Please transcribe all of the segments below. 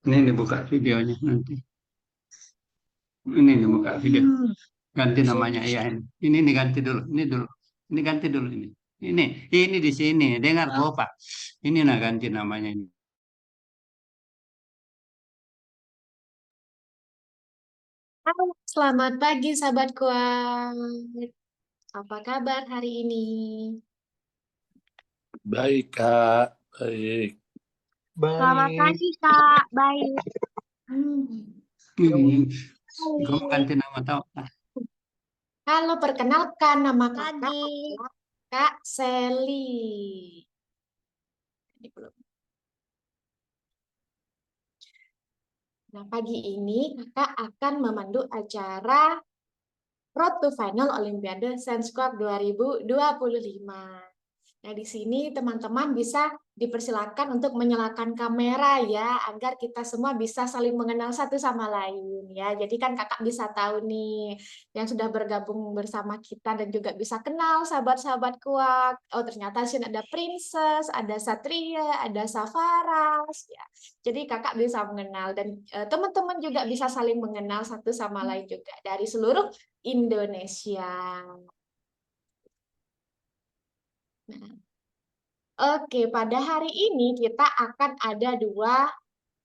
Ini dibuka videonya nanti. Ini dibuka video. Ganti namanya ya ini. Ini ganti dulu. Ini dulu. Ini ganti dulu ini. Ini di sini. Dengar Bapak. Ini nah ganti namanya ini. Halo, selamat pagi sahabat kuat. Apa kabar hari ini? Baik, Kak. Baik. Selamat Baik. pagi, Kak. Baik. Kamu ganti nama tahu? Halo, perkenalkan nama kakak Pagi. adalah Kak Seli. Ini belum. Nah, pagi ini kakak akan memandu acara Road to Final Olimpiade Sensquark 2025. Nah, di sini teman-teman bisa dipersilakan untuk menyalakan kamera ya, agar kita semua bisa saling mengenal satu sama lain ya. Jadi kan kakak bisa tahu nih yang sudah bergabung bersama kita dan juga bisa kenal sahabat-sahabat kuat. Oh, ternyata di sini ada Princess, ada Satria, ada Safaras ya. Jadi kakak bisa mengenal dan teman-teman juga bisa saling mengenal satu sama lain juga dari seluruh Indonesia. Nah, oke, pada hari ini kita akan ada dua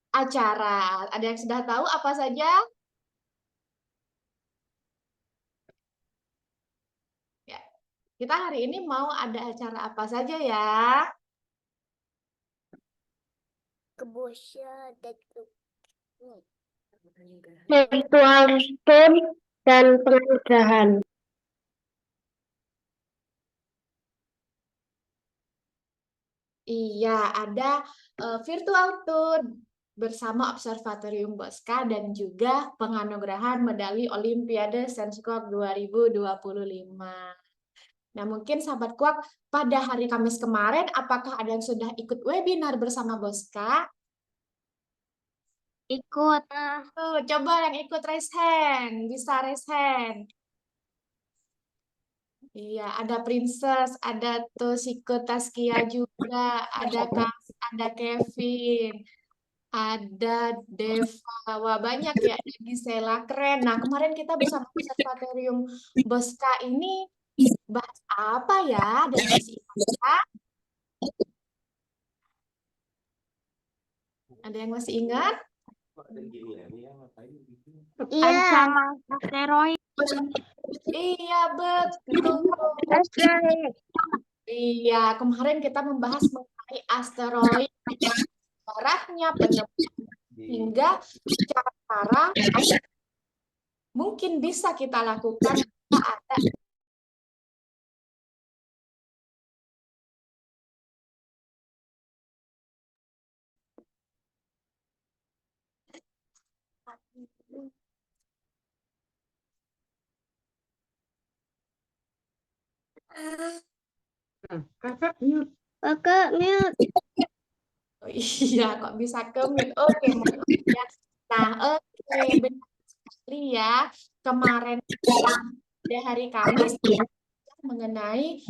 acara. Ada yang sudah tahu apa saja? Ya, kita hari ini mau ada acara apa saja ya? Kebosya dan virtual tour dan penganugerahan. Iya, ada virtual tour bersama Observatorium Bosca dan juga penganugerahan medali Olimpiade Sensquark 2025. Nah, mungkin sahabat kuak pada hari Kamis kemarin, apakah ada yang sudah ikut webinar bersama Bosca? Ikut. Tuh, coba yang ikut raise hand, bisa raise hand. Iya, ada Princess, ada Toshiko Taskia juga, ada Kak, ada Kevin, ada Deva. Wah, banyak ya, ada Gisela, keren. Nah, kemarin kita bersama Observatorium Bosca ini bahas apa ya? Ada yang masih ingat? Ada yang masih ingat? Ancaman asteroid. Iya, betul. Asteroid. Iya, kemarin kita membahas mengenai asteroid, sejarahnya, penemuan, hingga cara mungkin bisa kita lakukan jika ada Kakak mute. Kakak mute. oh, iya kok bisa ke-mute. Oke, maaf ya. Nah, oke, benar sekali ya. Kemarin pada hari Kamis mengenai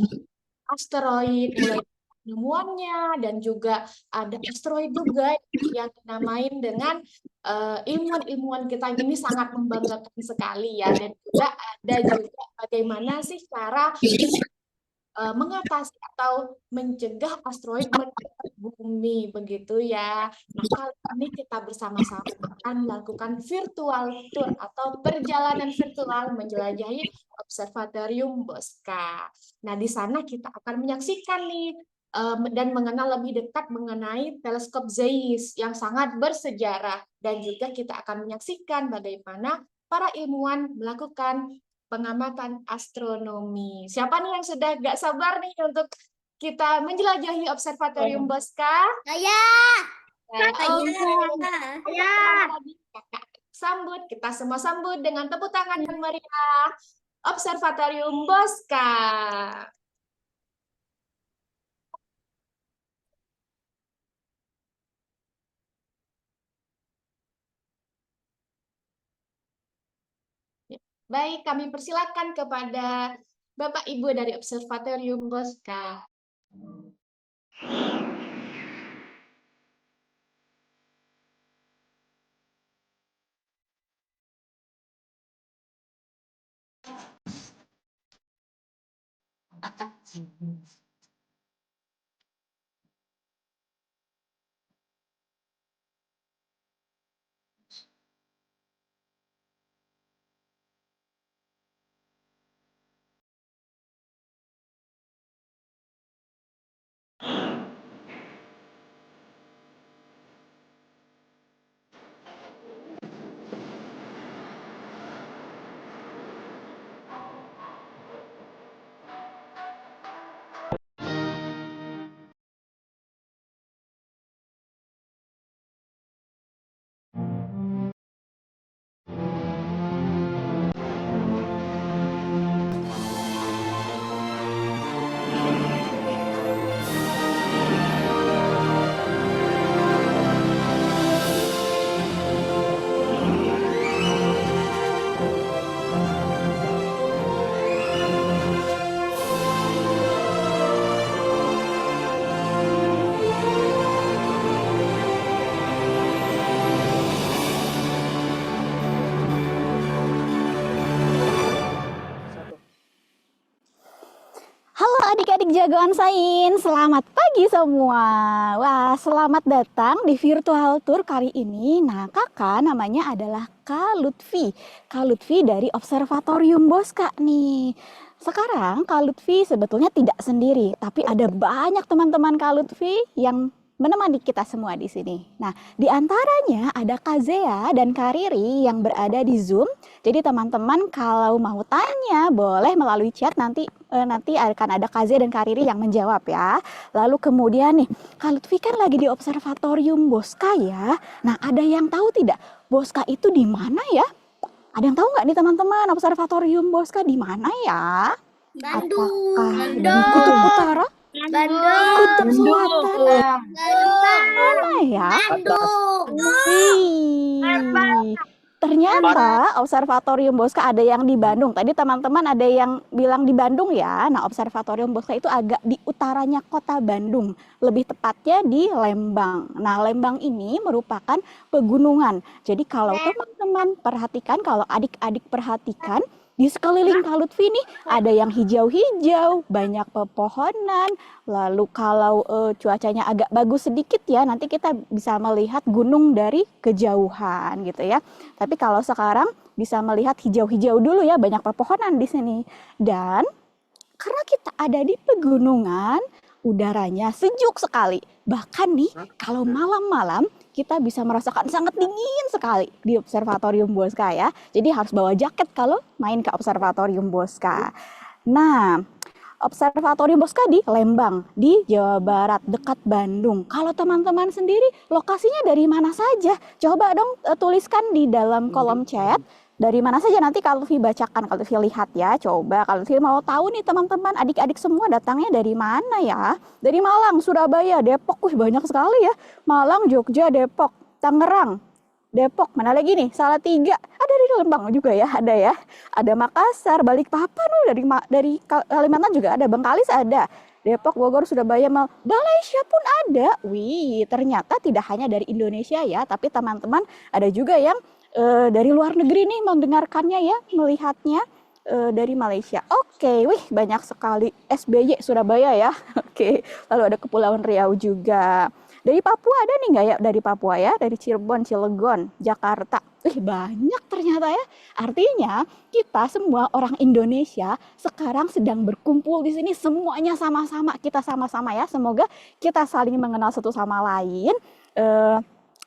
asteroid, mulai penemuannya dan juga ada asteroid juga yang dinamain dengan ilmuwan-ilmuwan kita ini sangat membanggakan sekali ya, dan juga ada juga bagaimana sih cara mengatasi atau mencegah asteroid mendekat bumi begitu ya. Nah, kali ini kita bersama-sama akan melakukan virtual tour atau perjalanan virtual menjelajahi Observatorium Bosca. Nah, di sana kita akan menyaksikan nih dan mengenal lebih dekat mengenai teleskop Zeiss yang sangat bersejarah, dan juga kita akan menyaksikan bagaimana para ilmuwan melakukan pengamatan astronomi. Siapa nih yang sudah gak sabar nih untuk kita menjelajahi Observatorium Bosca? Saya. Saya. Kakak sambut, kita semua sambut dengan tepuk tangan yang meriah. Observatorium Bosca. Baik, kami persilakan kepada Bapak Ibu dari Observatorium Bosca. Halo adik-adik jagoan sains, selamat pagi semua. Wah, selamat datang di virtual tour kali ini. Nah, kakak namanya adalah Kak Lutfi. Kak Lutfi dari Observatorium Bosca nih. Sekarang Kak Lutfi sebetulnya tidak sendiri, tapi ada banyak teman-teman Kak Lutfi yang menemani kita semua di sini. Nah, di antaranya ada Kak Zea dan Kak Riri yang berada di Zoom. Jadi teman-teman kalau mau tanya boleh melalui chat, nanti akan ada Kak Zea dan Kak Riri yang menjawab ya. Lalu kemudian nih, Kak Lutfi kan lagi di Observatorium Bosca ya. Nah, ada yang tahu tidak Bosca itu di mana ya? Ada yang tahu nggak nih teman-teman, Observatorium Bosca di mana ya? Bandung. Apakah di Kutub Utara? Kutub Selatan? Mana ya? Wih, ternyata Observatorium Bosca ada yang di Bandung. Tadi teman-teman ada yang bilang di Bandung ya. Nah, Observatorium Bosca itu agak di utaranya kota Bandung. Lebih tepatnya di Lembang. Nah, Lembang ini merupakan pegunungan. Jadi kalau teman-teman perhatikan, kalau adik-adik perhatikan, di sekeliling Kak Lutfi nih ada yang hijau-hijau, banyak pepohonan. Lalu kalau cuacanya agak bagus sedikit ya, nanti kita bisa melihat gunung dari kejauhan gitu ya. Tapi kalau sekarang bisa melihat hijau-hijau dulu ya, banyak pepohonan di sini. Dan karena kita ada di pegunungan, udaranya sejuk sekali. Bahkan nih, kalau malam-malam kita bisa merasakan sangat dingin sekali di Observatorium Bosca ya. Jadi harus bawa jaket kalau main ke Observatorium Bosca. Nah, Observatorium Bosca di Lembang, di Jawa Barat, dekat Bandung. Kalau teman-teman sendiri, lokasinya dari mana saja? Coba dong tuliskan di dalam kolom chat. Dari mana saja nanti Kak Lutfi bacakan, Kak Lutfi lihat ya. Coba Kak Lutfi mau tahu nih teman-teman, adik-adik semua datangnya dari mana ya? Dari Malang, Surabaya, Depok, banyak sekali ya. Malang, Jogja, Depok, Tangerang, Depok, mana lagi nih? Salatiga, ada dari Lembang juga ya, ada ya. Ada Makassar, Balikpapan, dari Kalimantan juga ada, Bengkalis ada. Depok, Bogor, Surabaya, Malaysia pun ada. Wih, ternyata tidak hanya dari Indonesia ya, tapi teman-teman ada juga yang dari luar negeri nih mendengarkannya ya, melihatnya dari Malaysia. Oke, wih banyak sekali. SBY Surabaya ya. Oke, lalu ada Kepulauan Riau juga. Dari Papua ada nih nggak ya? Dari Papua ya, dari Cirebon, Cilegon, Jakarta. Wih banyak ternyata ya. Artinya kita semua orang Indonesia sekarang sedang berkumpul di sini, semuanya sama-sama, kita sama-sama ya. Semoga kita saling mengenal satu sama lain.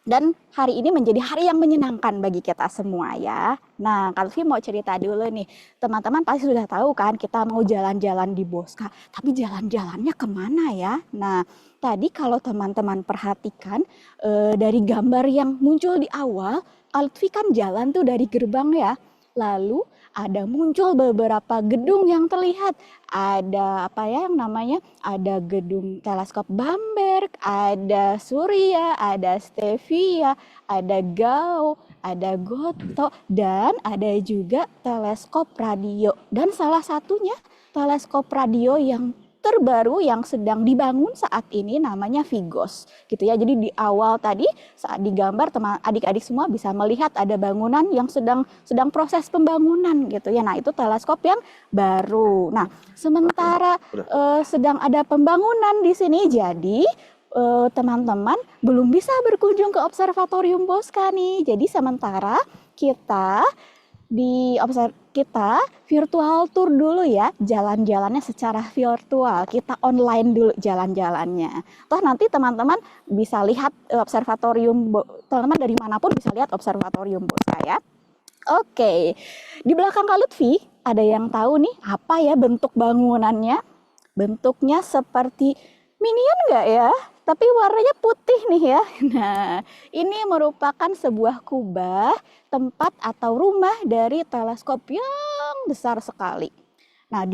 Dan hari ini menjadi hari yang menyenangkan bagi kita semua ya. Nah, Kak Lutfi mau cerita dulu nih. Teman-teman pasti sudah tahu kan kita mau jalan-jalan di Bosca. Tapi jalan-jalannya kemana ya? Nah, tadi kalau teman-teman perhatikan dari gambar yang muncul di awal, Kak Lutfi kan jalan tuh dari gerbang ya. Lalu ada muncul beberapa gedung yang terlihat. Ada apa ya yang namanya? Ada gedung teleskop Bamberg, ada Surya, ada Stevia, ada Gao, ada Goto, dan ada juga teleskop radio. Dan salah satunya teleskop radio yang terbaru yang sedang dibangun saat ini namanya Vigos gitu ya. Jadi di awal tadi saat digambar teman adik-adik semua bisa melihat ada bangunan yang sedang proses pembangunan gitu ya. Nah, itu teleskop yang baru. Nah, sementara sedang ada pembangunan di sini, jadi teman-teman belum bisa berkunjung ke Observatorium Bosca nih. Jadi sementara kita kita virtual tour dulu ya, jalan-jalannya secara virtual, kita online dulu jalan-jalannya. Toh nanti teman-teman bisa lihat observatorium, teman-teman dari manapun bisa lihat observatorium Bosca ya. Oke, di belakang Kak Lutfi ada yang tahu nih apa ya bentuk bangunannya? Bentuknya seperti minion nggak ya? Tapi warnanya putih nih ya. Nah, ini merupakan sebuah kubah, tempat atau rumah dari teleskop yang besar sekali. Nah,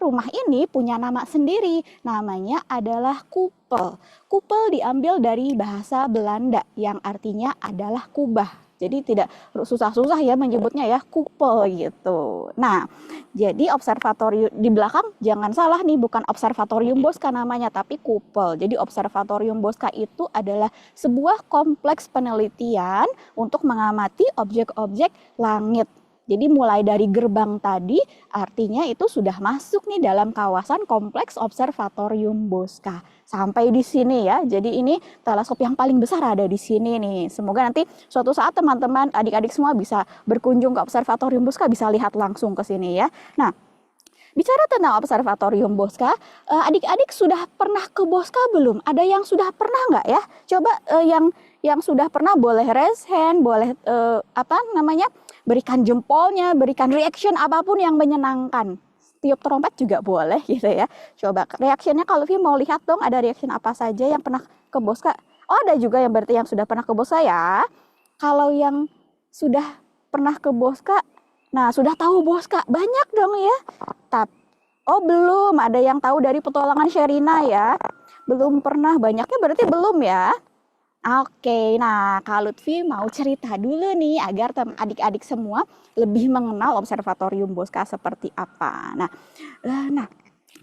rumah ini punya nama sendiri. Namanya adalah kupel. Kupel diambil dari bahasa Belanda yang artinya adalah kubah. Jadi tidak susah-susah ya menyebutnya ya, kupel gitu. Nah, jadi observatorium di belakang jangan salah nih, bukan Observatorium Bosca namanya, tapi kupel. Jadi Observatorium Bosca itu adalah sebuah kompleks penelitian untuk mengamati objek-objek langit. Jadi mulai dari gerbang tadi artinya itu sudah masuk nih dalam kawasan kompleks Observatorium Bosca. Sampai di sini ya. Jadi ini teleskop yang paling besar ada di sini nih. Semoga nanti suatu saat teman-teman adik-adik semua bisa berkunjung ke Observatorium Bosca, bisa lihat langsung ke sini ya. Nah, bicara tentang Observatorium Bosca, adik-adik sudah pernah ke Bosca belum? Ada yang sudah pernah nggak ya? Coba yang sudah pernah boleh raise hand, boleh berikan jempolnya, berikan reaction apapun yang menyenangkan. Tiup trompet juga boleh gitu ya. Coba reactionnya kalau Vi mau lihat dong, ada reaction apa saja yang pernah ke Bosca. Oh, ada juga yang berarti yang sudah pernah ke Bosca ya. Kalau yang sudah pernah ke Bosca, nah sudah tahu Bosca, banyak dong ya. Oh belum, ada yang tahu dari petualangan Sherina ya. Belum pernah, banyaknya berarti belum ya. Oke, nah Kak Lutfi mau cerita dulu nih agar adik-adik semua lebih mengenal Observatorium Bosca seperti apa. Nah,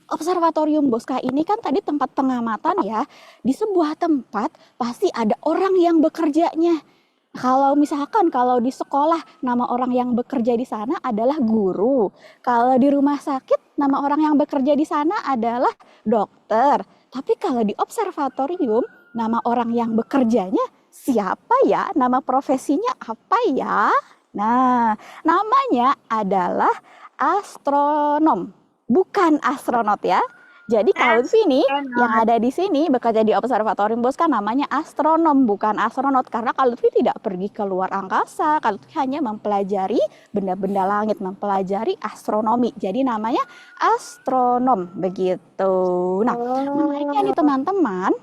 Observatorium Bosca ini kan tadi tempat pengamatan ya. Di sebuah tempat pasti ada orang yang bekerjanya. Kalau misalkan kalau di sekolah nama orang yang bekerja di sana adalah guru. Kalau di rumah sakit nama orang yang bekerja di sana adalah dokter. Tapi kalau di observatorium nama orang yang bekerjanya siapa ya? Nama profesinya apa ya? Nah, namanya adalah astronom, bukan astronot ya. Jadi Kak Lutfi nih yang ada di sini bekerja di Observatorium Bosca namanya astronom, bukan astronot. Karena Kak Lutfi tidak pergi ke luar angkasa, Kak Lutfi hanya mempelajari benda-benda langit, mempelajari astronomi. Jadi namanya astronom begitu. Nah, menariknya nih teman-teman,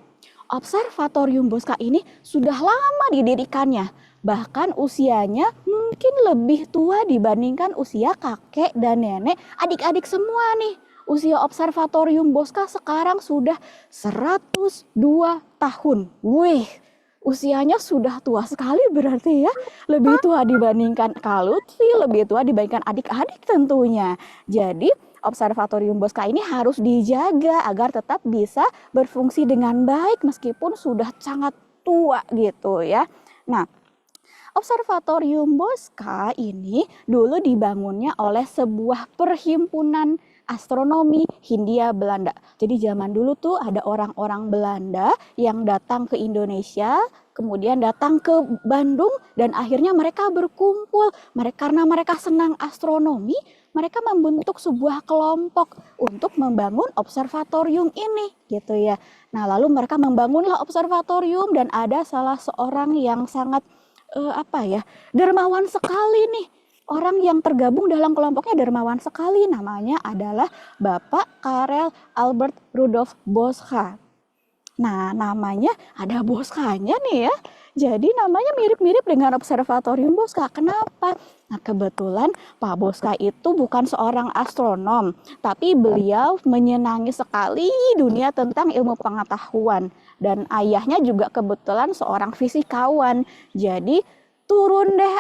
Observatorium Bosca ini sudah lama didirikannya. Bahkan usianya mungkin lebih tua dibandingkan usia kakek dan nenek adik-adik semua nih. Usia Observatorium Bosca sekarang sudah 102 tahun. Wih, usianya sudah tua sekali berarti ya. Lebih tua dibandingkan Kak Lutfi, lebih tua dibandingkan adik-adik tentunya. Jadi Observatorium Bosca ini harus dijaga agar tetap bisa berfungsi dengan baik meskipun sudah sangat tua gitu ya. Nah, Observatorium Bosca ini dulu dibangunnya oleh sebuah perhimpunan astronomi Hindia Belanda. Jadi zaman dulu tuh ada orang-orang Belanda yang datang ke Indonesia, kemudian datang ke Bandung dan akhirnya mereka berkumpul. Karena mereka senang astronomi, mereka membentuk sebuah kelompok untuk membangun observatorium ini gitu ya. Nah, lalu mereka membangunlah observatorium dan ada salah seorang yang sangat dermawan sekali nih. Orang yang tergabung dalam kelompoknya dermawan sekali, namanya adalah Bapak Karel Albert Rudolf Bosca. Nah, namanya ada Bosca-nya nih ya. Jadi namanya mirip-mirip dengan Observatorium Bosca. Kenapa? Nah, kebetulan Pak Bosca itu bukan seorang astronom, tapi beliau menyenangi sekali dunia tentang ilmu pengetahuan. Dan ayahnya juga kebetulan seorang fisikawan. Jadi turun deh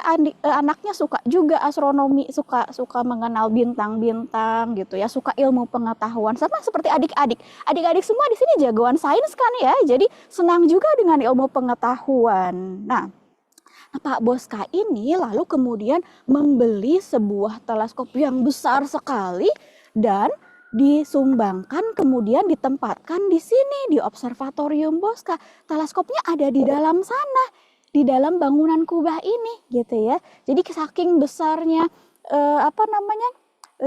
anaknya suka juga astronomi, suka mengenal bintang-bintang gitu ya, suka ilmu pengetahuan sama seperti adik-adik. Adik-adik semua di sini jagoan sains kan ya. Jadi senang juga dengan ilmu pengetahuan. Nah, Pak Boska ini lalu kemudian membeli sebuah teleskop yang besar sekali dan disumbangkan kemudian ditempatkan di sini di Observatorium Boska. Teleskopnya ada di dalam sana, di dalam bangunan kubah ini gitu ya. Jadi saking besarnya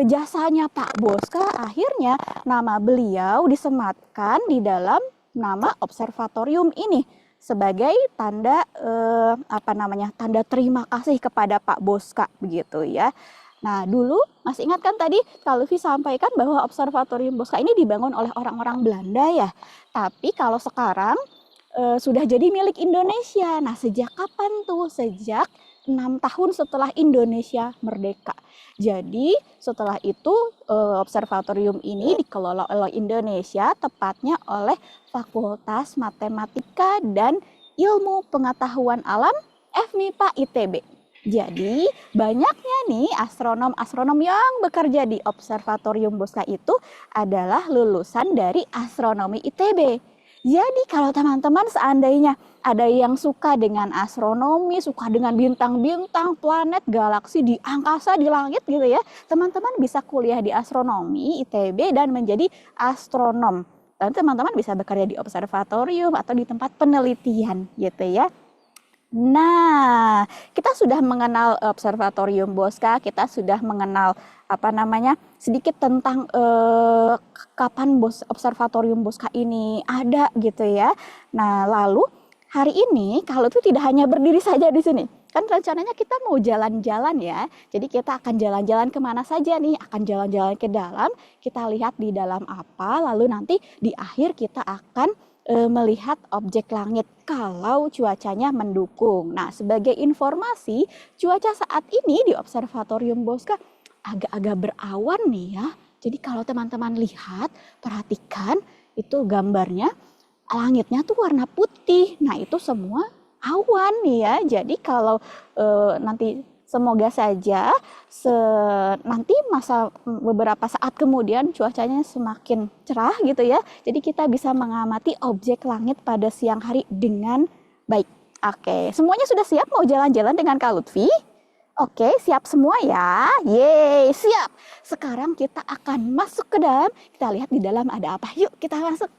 jasanya Pak Boska, akhirnya nama beliau disematkan di dalam nama observatorium ini sebagai tanda tanda terima kasih kepada Pak Boska begitu ya. Nah, dulu masih ingat kan tadi Kak Lutfi sampaikan bahwa Observatorium Boska ini dibangun oleh orang-orang Belanda ya. Tapi kalau sekarang sudah jadi milik Indonesia. Nah, sejak kapan tuh? Sejak 6 tahun setelah Indonesia merdeka. Jadi setelah itu observatorium ini dikelola oleh Indonesia, tepatnya oleh Fakultas Matematika dan Ilmu Pengetahuan Alam FMIPA ITB. Jadi banyaknya nih astronom-astronom yang bekerja di Observatorium Boska itu adalah lulusan dari astronomi ITB. Jadi kalau teman-teman seandainya ada yang suka dengan astronomi, suka dengan bintang-bintang, planet, galaksi di angkasa, di langit gitu ya, teman-teman bisa kuliah di astronomi ITB dan menjadi astronom. Dan teman-teman bisa bekerja di observatorium atau di tempat penelitian gitu ya. Nah, kita sudah mengenal Observatorium Boska, kita sudah mengenal sedikit tentang kapan Observatorium Boska ini ada gitu ya. Nah, lalu hari ini kalau itu tidak hanya berdiri saja di sini, kan rencananya kita mau jalan-jalan ya. Jadi kita akan jalan-jalan kemana saja nih? Akan jalan-jalan ke dalam, kita lihat di dalam apa, lalu nanti di akhir kita akan melihat objek langit kalau cuacanya mendukung. Nah, sebagai informasi, cuaca saat ini di Observatorium Boska agak-agak berawan nih ya. Jadi kalau teman-teman lihat, perhatikan itu gambarnya, langitnya tuh warna putih. Nah, itu semua awan nih ya. Jadi kalau nanti semoga saja nanti beberapa saat kemudian cuacanya semakin cerah gitu ya. Jadi kita bisa mengamati objek langit pada siang hari dengan baik. Oke, semuanya sudah siap mau jalan-jalan dengan Kak Lutfi? Oke, siap semua ya? Yeay, siap. Sekarang kita akan masuk ke dalam. Kita lihat di dalam ada apa. Yuk kita masuk.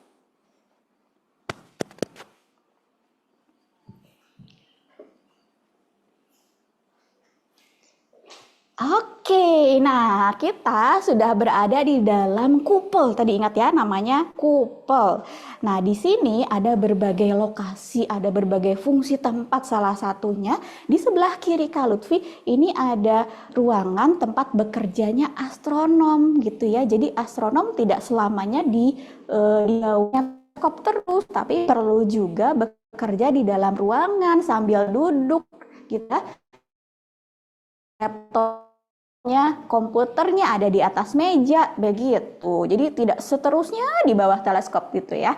Oke, nah kita sudah berada di dalam kupol. Tadi ingat ya namanya kupol. Nah, di sini ada berbagai lokasi, ada berbagai fungsi tempat, salah satunya di sebelah kiri Kak Lutfi ini ada ruangan tempat bekerjanya astronom gitu ya. Jadi astronom tidak selamanya di teleskop terus, tapi perlu juga bekerja di dalam ruangan sambil duduk gitu ya. Laptopnya, komputernya ada di atas meja begitu. Jadi tidak seterusnya di bawah teleskop gitu ya.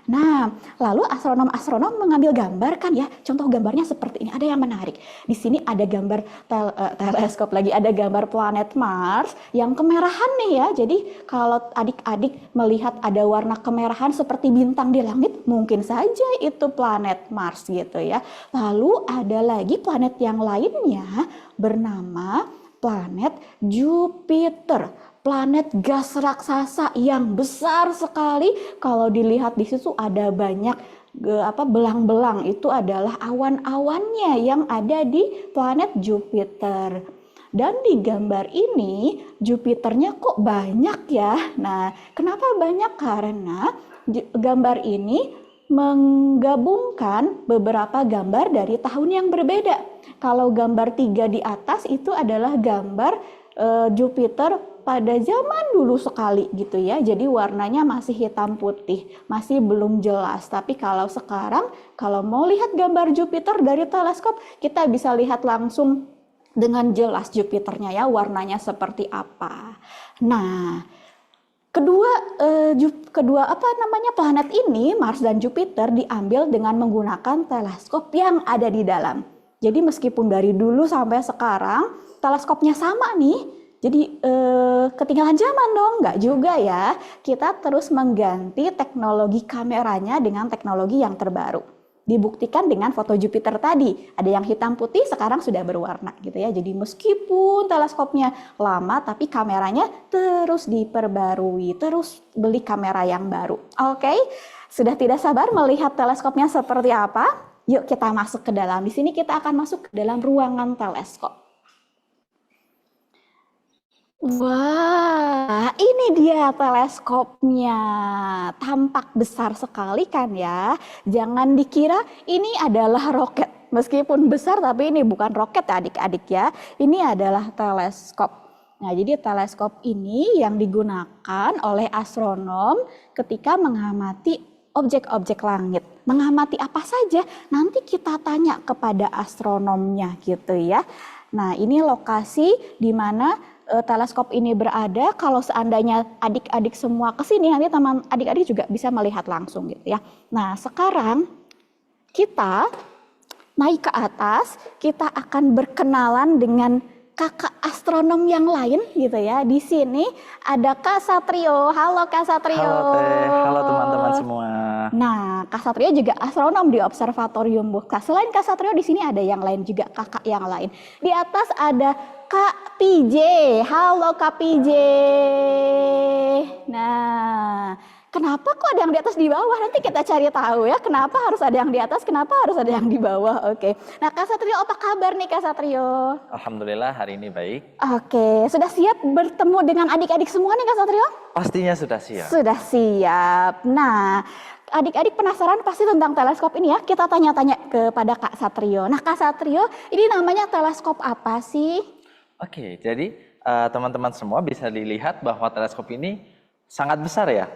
Nah, lalu astronom-astronom mengambil gambar kan ya. Contoh gambarnya seperti ini. Ada yang menarik. Di sini ada gambar teleskop lagi, ada gambar planet Mars yang kemerahan nih ya. Jadi kalau adik-adik melihat ada warna kemerahan seperti bintang di langit, mungkin saja itu planet Mars gitu ya. Lalu ada lagi planet yang lainnya bernama planet Jupiter. Planet gas raksasa yang besar sekali. Kalau dilihat di situ ada banyak belang-belang. Itu adalah awan-awannya yang ada di planet Jupiter. Dan di gambar ini Jupiternya kok banyak ya. Nah, kenapa banyak? Karena gambar ini menggabungkan beberapa gambar dari tahun yang berbeda. Kalau gambar 3 di atas itu adalah gambar Jupiter pada zaman dulu sekali gitu ya. Jadi warnanya masih hitam putih, masih belum jelas. Tapi kalau sekarang, kalau mau lihat gambar Jupiter dari teleskop, kita bisa lihat langsung dengan jelas Jupiternya ya, warnanya seperti apa. Nah, kedua planet ini, Mars dan Jupiter, diambil dengan menggunakan teleskop yang ada di dalam. Jadi meskipun dari dulu sampai sekarang teleskopnya sama nih, jadi ketinggalan zaman dong? Nggak juga ya. Kita terus mengganti teknologi kameranya dengan teknologi yang terbaru. Dibuktikan dengan foto Jupiter tadi. Ada yang hitam putih, sekarang sudah berwarna gitu ya. Jadi meskipun teleskopnya lama, tapi kameranya terus diperbarui, terus beli kamera yang baru. Oke, sudah tidak sabar melihat teleskopnya seperti apa? Yuk kita masuk ke dalam. Di sini kita akan masuk ke dalam ruangan teleskop. Wah, ini dia teleskopnya. Tampak besar sekali kan ya. Jangan dikira ini adalah roket. Meskipun besar tapi ini bukan roket adik-adik ya. Ini adalah teleskop. Nah, jadi teleskop ini yang digunakan oleh astronom ketika mengamati objek-objek langit. Mengamati apa saja, nanti kita tanya kepada astronomnya gitu ya. Nah, ini lokasi di mana teleskop ini berada. Kalau seandainya adik-adik semua ke sini, nanti teman adik-adik juga bisa melihat langsung gitu ya. Nah, sekarang kita naik ke atas, kita akan berkenalan dengan kakak astronom yang lain gitu ya. Di sini ada Kak Satrio. Halo Kak Satrio. Halo Teh, halo teman-teman semua. Nah, Kak Satrio juga astronom di Observatorium Boska. Selain Kak Satrio, di sini ada yang lain juga, kakak yang lain. Di atas ada Kak PJ. Halo Kak PJ. Nah, kenapa kok ada yang di atas di bawah? Nanti kita cari tahu ya, kenapa harus ada yang di atas, kenapa harus ada yang di bawah. Oke. Nah, Kak Satrio, apa kabar nih Kak Satrio? Alhamdulillah hari ini baik. Oke, sudah siap bertemu dengan adik-adik semua nih Kak Satrio? Pastinya sudah siap. Sudah siap. Nah, adik-adik penasaran pasti tentang teleskop ini ya. Kita tanya-tanya kepada Kak Satrio. Nah, Kak Satrio, ini namanya teleskop apa sih? Oke, jadi teman-teman semua bisa dilihat bahwa teleskop ini sangat besar ya.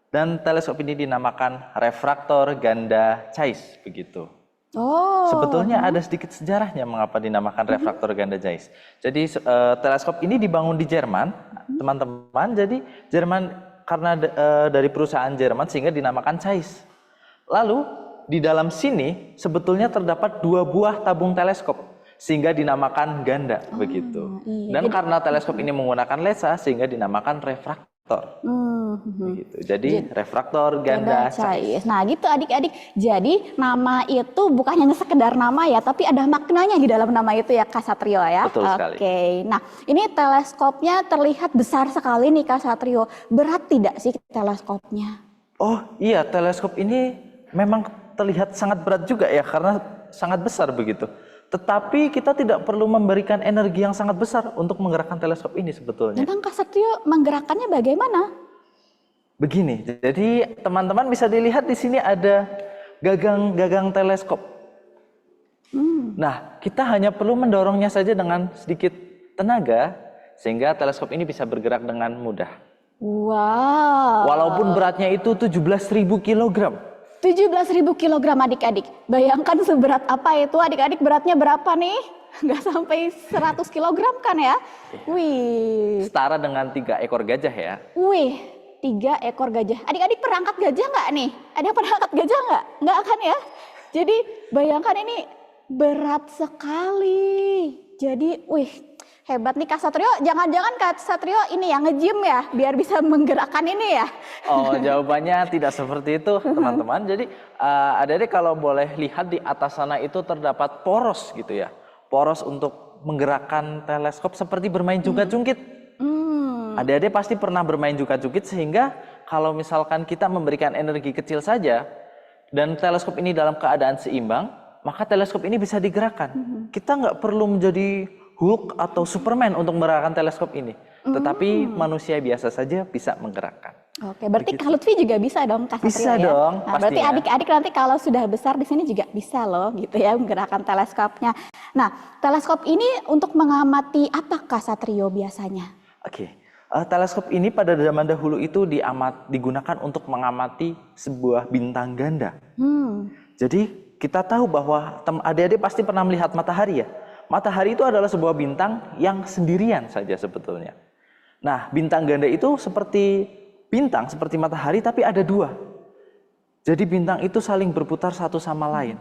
Dan teleskop ini dinamakan refraktor ganda Zeiss begitu. Oh. Sebetulnya ada sedikit sejarahnya mengapa dinamakan refraktor ganda Zeiss. Jadi teleskop ini dibangun di Jerman, teman-teman. Jadi Jerman karena dari perusahaan Jerman sehingga dinamakan Zeiss. Lalu di dalam sini sebetulnya terdapat 2 buah tabung teleskop sehingga dinamakan ganda begitu. Iya. Dan karena teleskop ini menggunakan lensa sehingga dinamakan refraktor. Begitu. Jadi refraktor ganda Zeiss. Nah gitu adik-adik, jadi nama itu bukan hanya sekedar nama ya, tapi ada maknanya di dalam nama itu ya Kak Satrio ya. Betul sekali. Oke, nah ini teleskopnya terlihat besar sekali nih Kak Satrio. Berat tidak sih teleskopnya? Oh iya, teleskop ini memang terlihat sangat berat juga ya karena sangat besar begitu. Tetapi kita tidak perlu memberikan energi yang sangat besar untuk menggerakkan teleskop ini sebetulnya. Memang Kak Satrio menggerakkannya bagaimana? Begini, jadi teman-teman bisa dilihat di sini ada gagang teleskop. Nah, kita hanya perlu mendorongnya saja dengan sedikit tenaga sehingga teleskop ini bisa bergerak dengan mudah. Wow. Walaupun beratnya itu 17.000 kg. 17.000 kg adik-adik. Bayangkan seberat apa itu, adik-adik beratnya berapa nih? Nggak sampai 100 kg kan ya? Wih. Setara dengan 3 ekor gajah ya. Wih, 3 ekor gajah. Adik-adik pernah angkat gajah nggak nih? Ada yang pernah angkat gajah nggak? Nggak kan ya? Jadi bayangkan ini berat sekali. Jadi, wih. Hebat nih Kak Satrio, jangan-jangan Kak Satrio ini yang nge-gym ya, biar bisa menggerakkan ini ya? Oh, jawabannya tidak seperti itu teman-teman. Jadi adik-adik kalau boleh lihat di atas sana itu terdapat poros gitu ya. Poros untuk menggerakkan teleskop seperti bermain jungkat-jungkit. Adik-adik pasti pernah bermain jungkat-jungkit sehingga kalau misalkan kita memberikan energi kecil saja dan teleskop ini dalam keadaan seimbang, maka teleskop ini bisa digerakkan. Kita nggak perlu menjadi Hulk atau Superman untuk menggerakkan teleskop ini. Tetapi manusia biasa saja bisa menggerakkan. Oke, berarti Kak Lutfi juga bisa dong Kak Satrio Bisa ya? dong, Nah, berarti pastinya. adik-adik nanti kalau sudah besar di sini juga bisa loh gitu ya menggerakkan teleskopnya. Nah, teleskop ini untuk mengamati apa Kak Satrio biasanya? Oke, teleskop ini pada zaman dahulu itu digunakan untuk mengamati sebuah bintang ganda. Jadi kita tahu bahwa adik-adik pasti pernah melihat matahari ya. Matahari itu adalah sebuah bintang yang sendirian saja sebetulnya. Nah, bintang ganda itu seperti bintang, seperti matahari, tapi ada 2. Jadi bintang itu saling berputar satu sama lain.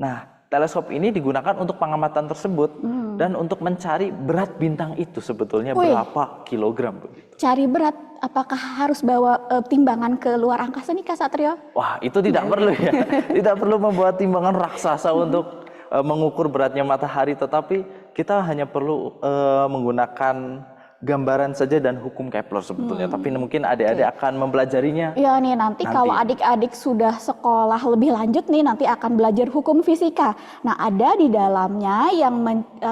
Nah, teleskop ini digunakan untuk pengamatan tersebut dan untuk mencari berat bintang itu sebetulnya Wih. berapa kilogram begitu. Cari berat, apakah harus bawa timbangan ke luar angkasa nih Kak Satrio? Wah, itu tidak perlu ya. Tidak perlu membuat timbangan raksasa untuk mengukur beratnya matahari, tetapi kita hanya perlu menggunakan gambaran saja dan hukum Kepler sebetulnya. Tapi mungkin adik-adik akan mempelajarinya. Ya nih nanti kalau Nanti. adik-adik sudah sekolah lebih lanjut nih nanti akan belajar hukum fisika. Nah ada di dalamnya yang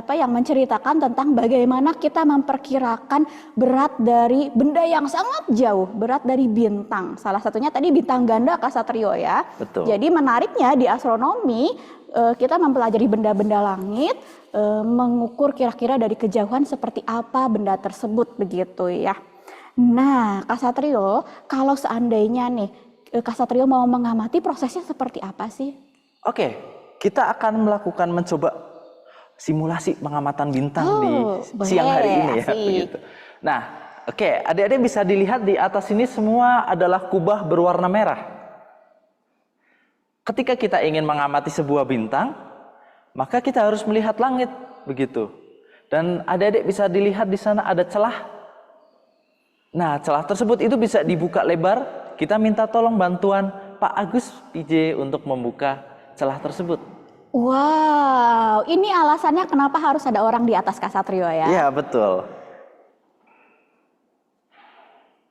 yang menceritakan tentang bagaimana kita memperkirakan berat dari benda yang sangat jauh, berat dari bintang. Salah satunya tadi bintang ganda Kak Satrio ya. Betul. Jadi menariknya di astronomi kita mempelajari benda-benda langit, mengukur kira-kira dari kejauhan seperti apa benda tersebut begitu ya. Nah, Kak Satrio, kalau seandainya nih Kak Satrio mau mengamati prosesnya seperti apa sih? Oke, kita akan mencoba simulasi pengamatan bintang di siang hari ini ya. asik. Begitu. Nah, oke, adik-adik bisa dilihat di atas ini semua adalah kubah berwarna merah. Ketika kita ingin mengamati sebuah bintang, maka kita harus melihat langit, begitu. Dan adik-adik bisa dilihat di sana ada celah. Nah, celah tersebut itu bisa dibuka lebar. Kita minta tolong bantuan Pak Agus PJ untuk membuka celah tersebut. Wow, ini alasannya kenapa harus ada orang di atas Kak Satrio ya? Iya, betul.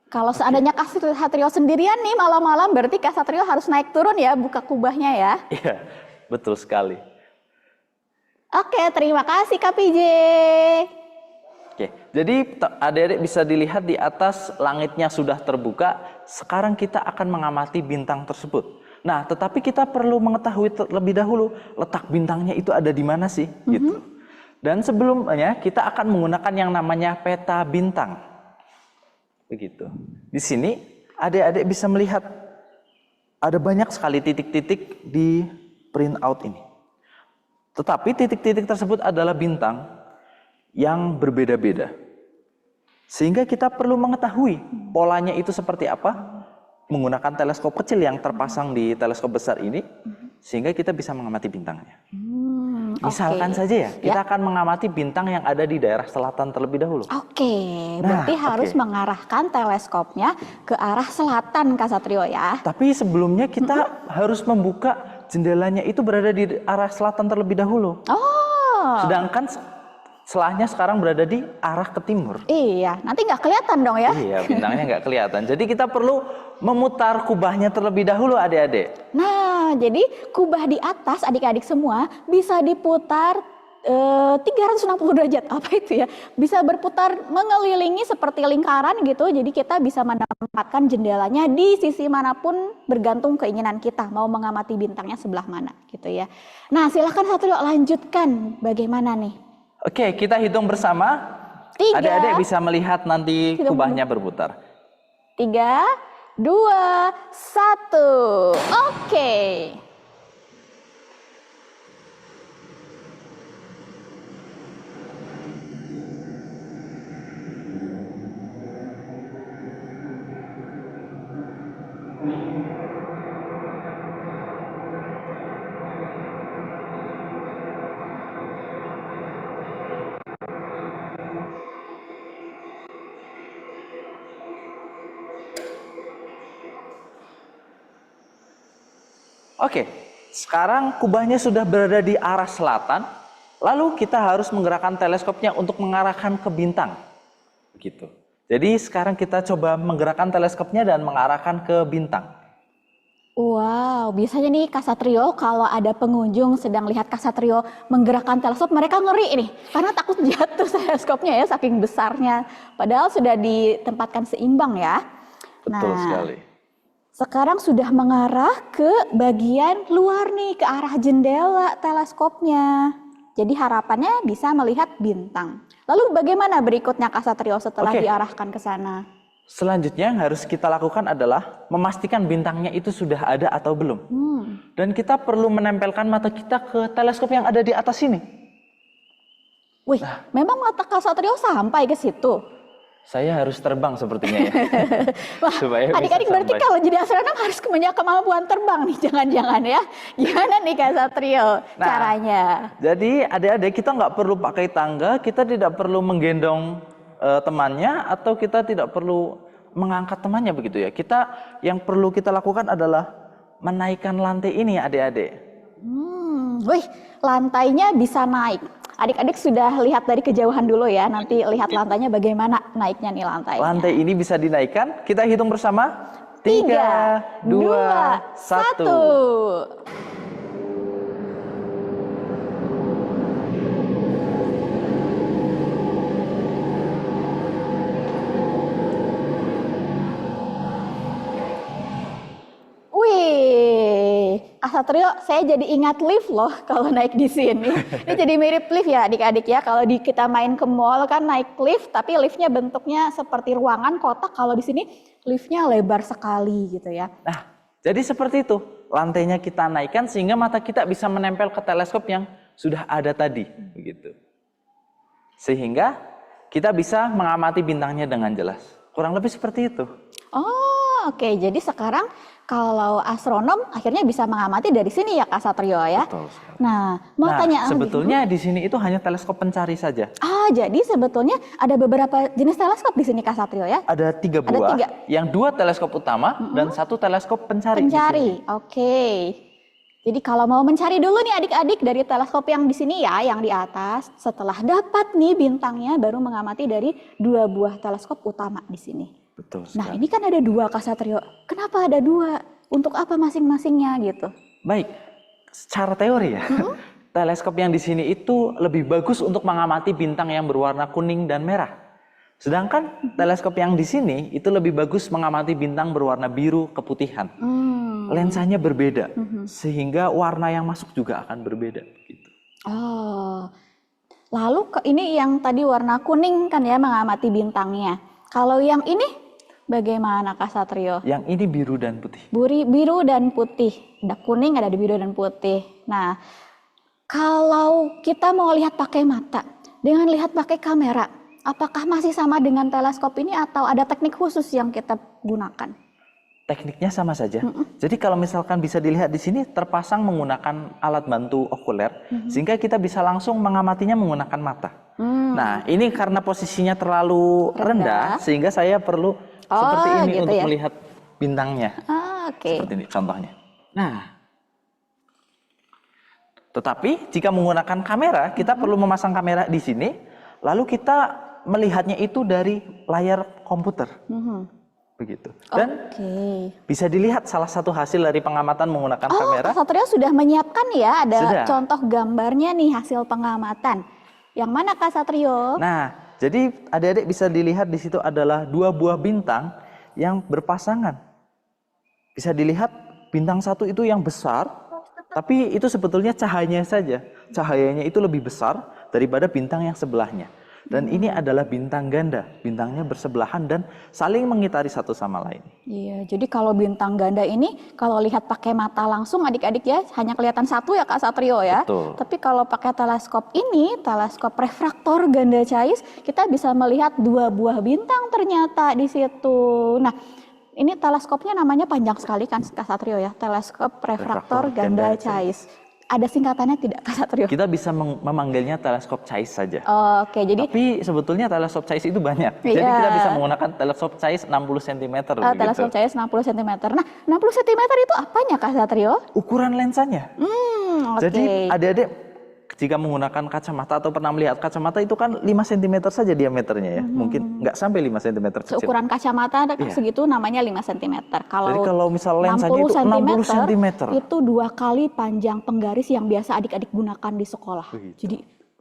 Kalau seandainya Kak Satrio sendirian nih malam-malam, berarti Kak Satrio harus naik turun ya, buka kubahnya ya. Iya, betul sekali. Oke, terima kasih Kak PJ. Oke, jadi adik-adik bisa dilihat di atas langitnya sudah terbuka. Sekarang kita akan mengamati bintang tersebut. Nah, tetapi kita perlu mengetahui terlebih dahulu letak bintangnya itu ada di mana sih, gitu. Dan sebelumnya kita akan menggunakan yang namanya peta bintang. Begitu. Di sini adik-adik bisa melihat ada banyak sekali titik-titik di printout ini. Tetapi titik-titik tersebut adalah bintang yang berbeda-beda. Sehingga kita perlu mengetahui polanya itu seperti apa menggunakan teleskop kecil yang terpasang di teleskop besar ini, sehingga kita bisa mengamati bintangnya. Misalkan Oke. saja ya, kita akan mengamati bintang yang ada di daerah selatan terlebih dahulu. Oke, berarti harus oke. mengarahkan teleskopnya ke arah selatan Kak Satrio ya. Tapi sebelumnya kita harus membuka jendelanya itu berada di arah selatan terlebih dahulu. Oh, Sedangkan celahnya sekarang berada di arah ke timur. iya, nanti nggak kelihatan dong ya. Iya, bintangnya nggak kelihatan. Jadi kita perlu memutar kubahnya terlebih dahulu adik-adik. Nah, jadi kubah di atas adik-adik semua bisa diputar 360 derajat, apa itu ya? Bisa berputar mengelilingi seperti lingkaran gitu. Jadi kita bisa menempatkan jendelanya di sisi manapun bergantung keinginan kita mau mengamati bintangnya sebelah mana gitu ya. Nah, silakan Satrio lanjutkan bagaimana nih? Oke, kita hitung bersama. 3, Adik-adik bisa melihat nanti Hitung kubahnya berputar. 3, 2, 1. Oke. Oke, sekarang kubahnya sudah berada di arah selatan. Lalu kita harus menggerakkan teleskopnya untuk mengarahkan ke bintang. Begitu. Jadi sekarang kita coba menggerakkan teleskopnya dan mengarahkan ke bintang. Wow, biasanya nih Kak Satrio kalau ada pengunjung sedang lihat Kak Satrio menggerakkan teleskop, mereka ngeri nih karena takut jatuh teleskopnya ya saking besarnya. Padahal sudah ditempatkan seimbang ya. Betul sekali. Sekarang sudah mengarah ke bagian luar nih, ke arah jendela teleskopnya. Jadi harapannya bisa melihat bintang. Lalu bagaimana berikutnya Kak Satrio setelah Oke. diarahkan ke sana? Selanjutnya yang harus kita lakukan adalah memastikan bintangnya itu sudah ada atau belum. Dan kita perlu menempelkan mata kita ke teleskop yang ada di atas sini. Wih, memang mata Kak Satrio sampai ke situ? Saya harus terbang sepertinya ya. Wah, Supaya bisa adik-adik berarti sampai. kalau jadi astronom harus punya kemampuan terbang nih, jangan-jangan ya. Gimana nih Kak Satrio Nah, caranya? Jadi adik-adik kita nggak perlu pakai tangga, kita tidak perlu menggendong temannya, atau kita tidak perlu mengangkat temannya begitu ya. Kita yang perlu kita lakukan adalah menaikkan lantai ini adik-adik. Wih, lantainya bisa naik. Adik-adik sudah lihat dari kejauhan dulu ya, nanti lihat lantainya bagaimana naiknya nih lantainya. Lantai ini bisa dinaikkan, kita hitung bersama. 3, 2, 1. Wih, Kak Satrio, saya jadi ingat lift loh kalau naik di sini. Ini jadi mirip lift ya adik-adik ya. Kalau kita main ke mall kan naik lift, tapi liftnya bentuknya seperti ruangan kotak. Kalau di sini liftnya lebar sekali gitu ya. Nah, jadi seperti itu. Lantainya kita naikkan sehingga mata kita bisa menempel ke teleskop yang sudah ada tadi, begitu. Sehingga kita bisa mengamati bintangnya dengan jelas. Kurang lebih seperti itu. Oh, oke. Jadi sekarang kalau astronom akhirnya bisa mengamati dari sini ya Kak Satrio ya. Betul sekali. Nah, mau Nah, tanya sebetulnya di sini itu hanya teleskop pencari saja. jadi sebetulnya ada beberapa jenis teleskop di sini Kak Satrio ya. Ada 3 Ada buah, 3. yang 2 teleskop utama dan 1 teleskop pencari. di Pencari, sini. oke. Jadi kalau mau mencari dulu nih adik-adik dari teleskop yang di sini ya, yang di atas. Setelah dapat nih bintangnya, baru mengamati dari 2 buah teleskop utama di sini. Betul Nah sekali. ini kan ada 2 Kak Satrio. Kenapa ada 2? Untuk apa masing-masingnya gitu? Baik, secara teori ya, teleskop yang di sini itu lebih bagus untuk mengamati bintang yang berwarna kuning dan merah. Sedangkan teleskop yang di sini itu lebih bagus mengamati bintang berwarna biru keputihan. Lensanya berbeda, sehingga warna yang masuk juga akan berbeda. Gitu. Oh, lalu ini yang tadi warna kuning kan ya mengamati bintangnya. Kalau yang ini bagaimana Kak Satrio? Yang ini biru dan putih. Biru dan putih. Ada kuning, ada biru dan putih. Nah, kalau kita mau lihat pakai mata, dengan lihat pakai kamera, apakah masih sama dengan teleskop ini atau ada teknik khusus yang kita gunakan? Tekniknya sama saja. Jadi kalau misalkan bisa dilihat di sini terpasang menggunakan alat bantu okuler, sehingga kita bisa langsung mengamatinya menggunakan mata. Nah, ini karena posisinya terlalu rendah, sehingga saya perlu seperti ini gitu untuk ya? melihat bintangnya. Oke. Seperti ini contohnya. Nah, tetapi jika menggunakan kamera, kita perlu memasang kamera di sini, lalu kita melihatnya itu dari layar komputer. Begitu. Dan bisa dilihat salah satu hasil dari pengamatan menggunakan kamera. Kak Satrio sudah menyiapkan ya, ada Sudah. contoh gambarnya nih hasil pengamatan. Yang mana Kak Satrio? Nah, jadi adik-adik bisa dilihat di situ adalah 2 buah bintang yang berpasangan. Bisa dilihat bintang satu itu yang besar, tapi itu sebetulnya cahayanya saja. Cahayanya itu lebih besar daripada bintang yang sebelahnya. Dan ini adalah bintang ganda, bintangnya bersebelahan dan saling mengitari satu sama lain. Iya, jadi kalau bintang ganda ini kalau lihat pakai mata langsung adik-adik ya hanya kelihatan satu ya Kak Satrio ya. Betul. Tapi kalau pakai teleskop ini, teleskop refraktor ganda Zeiss, kita bisa melihat 2 buah bintang ternyata di situ. Nah, ini teleskopnya namanya panjang sekali kan Kak Satrio ya, teleskop refraktor ganda Zeiss. Ada singkatannya tidak Kak Satrio? Kita bisa memanggilnya teleskop Zeiss saja. Oke, jadi Tapi sebetulnya teleskop Zeiss itu banyak. Jadi Iya. kita bisa menggunakan teleskop Zeiss 60 cm. teleskop Zeiss 60 cm. Nah, 60 cm itu apanya Kak Satrio? Ukuran lensanya. Oke. Jadi adik-adik jika menggunakan kacamata atau pernah melihat kacamata itu kan 5 cm saja diameternya ya. Mungkin nggak sampai 5 cm kecil. Seukuran kacamata Iya. segitu namanya 5 cm. Jadi kalau misal lensanya itu 60 cm. itu 2 kali panjang penggaris yang biasa adik-adik gunakan di sekolah. Begitu. Jadi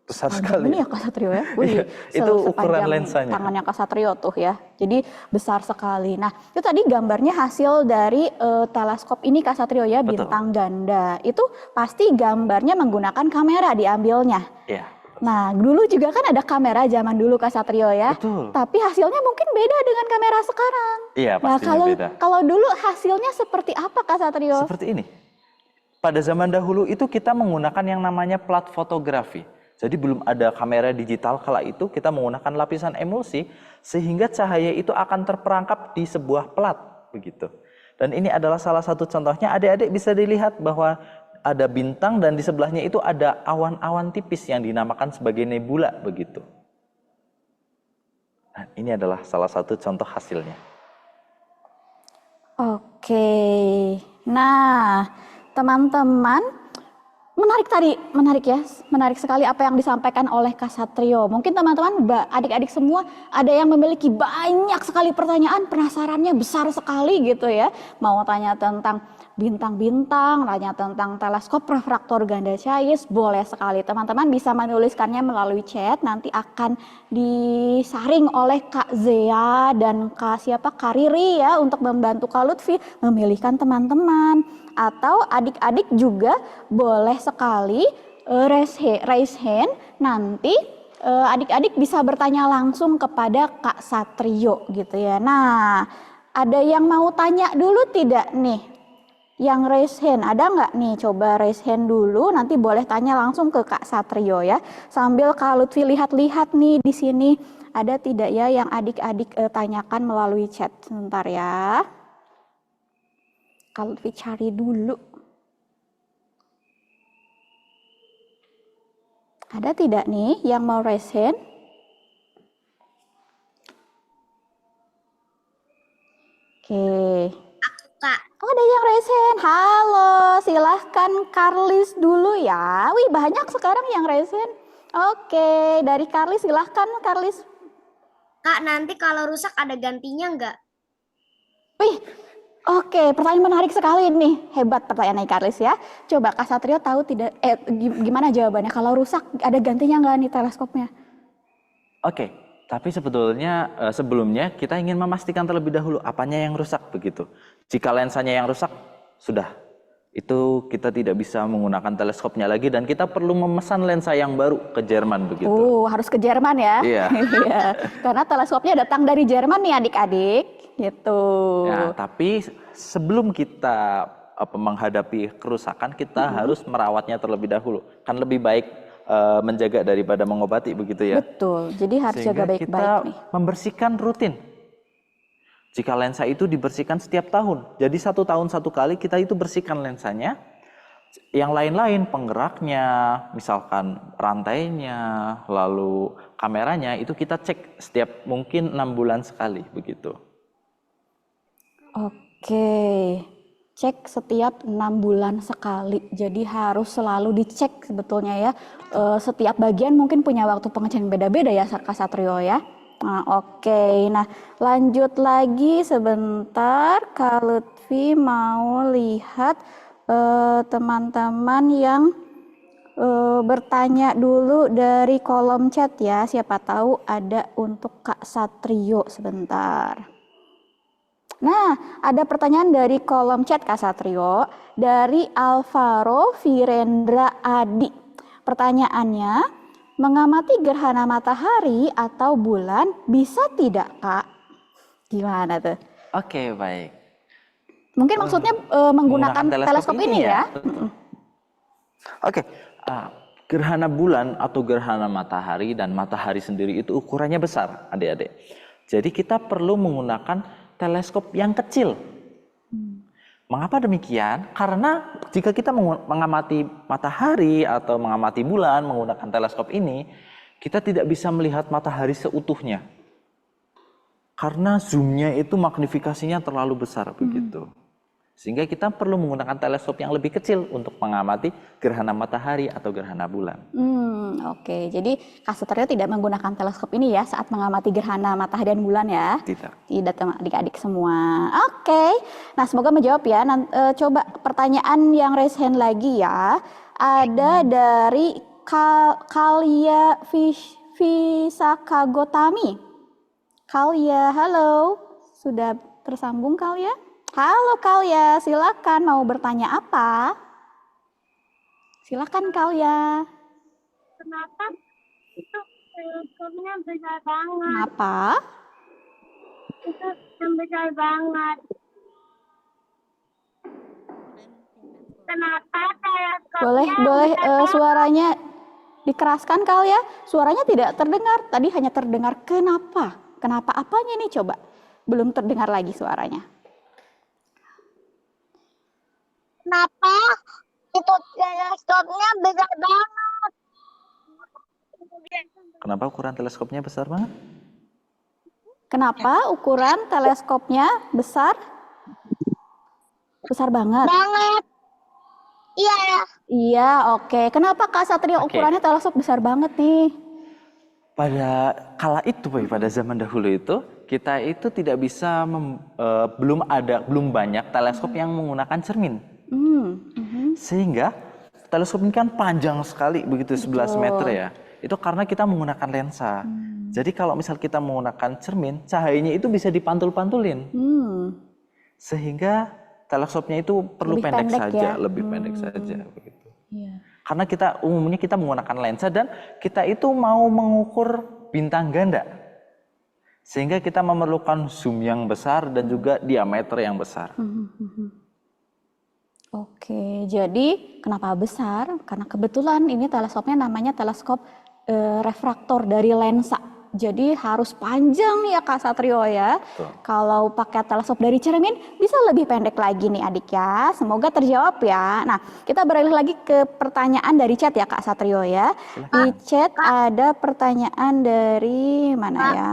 Besar panjang sekali. ini ya Kak Satrio ya. Iya, itu ukuran sepanjang lensanya. tangannya Kak Satrio tuh ya. Jadi besar sekali. Nah, itu tadi gambarnya hasil dari teleskop ini Kak Satrio ya, Betul. bintang ganda. Itu pasti gambarnya menggunakan kamera diambilnya. Iya. Nah, dulu juga kan ada kamera zaman dulu Kak Satrio ya. Betul. Tapi hasilnya mungkin beda dengan kamera sekarang. Iya, Nah, pastinya beda. kalau dulu hasilnya seperti apa Kak Satrio? Seperti ini. Pada zaman dahulu itu kita menggunakan yang namanya plat fotografi. Jadi belum ada kamera digital kala itu, kita menggunakan lapisan emulsi sehingga cahaya itu akan terperangkap di sebuah pelat begitu. Dan ini adalah salah satu contohnya. Adik-adik bisa dilihat bahwa ada bintang dan di sebelahnya itu ada awan-awan tipis yang dinamakan sebagai nebula begitu. Nah, ini adalah salah satu contoh hasilnya. Oke. Nah, teman-teman, menarik ya, menarik sekali apa yang disampaikan oleh Kak Satrio. Mungkin teman-teman, adik-adik semua ada yang memiliki banyak sekali pertanyaan, penasarannya besar sekali gitu ya. Mau tanya tentang bintang-bintang, tanya tentang teleskop refraktor ganda Zeiss, boleh sekali. Teman-teman bisa menuliskannya melalui chat, nanti akan disaring oleh Kak Zea dan Kak Riri ya untuk membantu Kak Lutfi memilihkan teman-teman. Atau adik-adik juga boleh sekali raise hand, nanti adik-adik bisa bertanya langsung kepada Kak Satrio gitu ya. Nah, ada yang mau tanya dulu tidak nih? Yang raise hand, ada nggak nih? Coba raise hand dulu, nanti boleh tanya langsung ke Kak Satrio ya. Sambil Kak Lutfi lihat-lihat nih di sini, ada tidak ya yang adik-adik tanyakan melalui chat. Sebentar ya. Kak Lutfi cari dulu. Ada tidak nih yang mau raise hand? Oke. Kak. Oh, ada yang raise hand. Halo, silahkan Karlis dulu ya. Wih, banyak sekarang yang raise hand. Oke, dari Karlis silahkan Karlis. Kak, nanti kalau rusak ada gantinya nggak? Wih, oke, pertanyaan menarik sekali nih. Hebat pertanyaannya Karlis ya. Coba Kak Satrio tahu tidak, gimana jawabannya? Kalau rusak ada gantinya nggak nih teleskopnya? Oke, tapi sebetulnya sebelumnya kita ingin memastikan terlebih dahulu apanya yang rusak begitu. Jika lensanya yang rusak, sudah. Itu kita tidak bisa menggunakan teleskopnya lagi dan kita perlu memesan lensa yang baru ke Jerman begitu. Harus ke Jerman ya? Iya. Iya. Karena teleskopnya datang dari Jerman nih adik-adik. Gitu. Nah, tapi sebelum kita menghadapi kerusakan, kita harus merawatnya terlebih dahulu. Kan lebih baik menjaga daripada mengobati begitu ya. Betul, jadi harus Sehingga jaga baik-baik kita nih. membersihkan rutin. Jika lensa itu dibersihkan setiap tahun, jadi 1 tahun 1 kali kita itu bersihkan lensanya. Yang lain-lain, penggeraknya, misalkan rantainya, lalu kameranya, itu kita cek setiap mungkin 6 bulan sekali begitu. Oke, cek setiap 6 bulan sekali. Jadi harus selalu dicek sebetulnya ya. Setiap bagian mungkin punya waktu pengecekan beda-beda ya Kak Satrio ya. Nah, oke. Nah, lanjut lagi sebentar. Kak Lutfi mau lihat teman-teman yang bertanya dulu dari kolom chat ya. Siapa tahu ada untuk Kak Satrio sebentar. Nah, ada pertanyaan dari kolom chat Kak Satrio dari Alvaro Virendra Adi. Pertanyaannya, mengamati gerhana matahari atau bulan bisa tidak, Kak? Gimana tuh? Oke, baik. Mungkin maksudnya menggunakan teleskop ini ya? Oke, gerhana bulan atau gerhana matahari dan matahari sendiri itu ukurannya besar, adik-adik. Jadi kita perlu menggunakan teleskop yang kecil. Mengapa demikian? Karena jika kita mengamati matahari atau mengamati bulan menggunakan teleskop ini, kita tidak bisa melihat matahari seutuhnya. Karena zoomnya itu magnifikasinya terlalu besar begitu. Sehingga kita perlu menggunakan teleskop yang lebih kecil untuk mengamati gerhana matahari atau gerhana bulan. Oke, jadi Kak Satrio tidak menggunakan teleskop ini ya saat mengamati gerhana matahari dan bulan ya? Tidak. Tidak, adik-adik semua. Oke, nah semoga menjawab ya. Coba pertanyaan yang raise hand lagi ya. Ada dari Kalia Visaka Gotami. Kalia, halo. Sudah tersambung Kalia? Halo Kalia, silakan mau bertanya apa? Silakan Kalia. Kenapa itu teleskopnya besar banget? Kenapa? Itu yang besar banget. Kenapa teleskopnya Boleh besar banget? suaranya Dikeraskan kali ya. Suaranya tidak terdengar. Tadi hanya terdengar kenapa. Kenapa apanya nih coba? Belum terdengar lagi suaranya. Kenapa itu teleskopnya besar banget? Kenapa ukuran teleskopnya besar banget? Kenapa ukuran teleskopnya besar? Besar banget. Banget. Iya. Iya, oke. Kenapa Kak Satrio Oke. ukurannya teleskop besar banget nih? Pada kala itu, Boy, pada zaman dahulu itu kita itu tidak bisa belum banyak teleskop yang menggunakan cermin. Sehingga teleskop ini kan panjang sekali begitu 11 meter ya. Itu karena kita menggunakan lensa. Jadi kalau misal kita menggunakan cermin, cahayanya itu bisa dipantul-pantulin. Sehingga teleskopnya itu perlu Lebih pendek pendek saja, ya? lebih pendek saja begitu. Iya. Karena umumnya kita menggunakan lensa dan kita itu mau mengukur bintang ganda. Sehingga kita memerlukan zoom yang besar dan juga diameter yang besar. Oke, jadi kenapa besar? Karena kebetulan ini teleskopnya namanya teleskop refraktor dari lensa. Jadi harus panjang nih ya Kak Satrio ya. Betul. Kalau pakai teleskop dari cermin bisa lebih pendek lagi nih adik ya. Semoga terjawab ya. Nah, kita beralih lagi ke pertanyaan dari chat ya Kak Satrio ya. Di chat ada pertanyaan dari mana ya?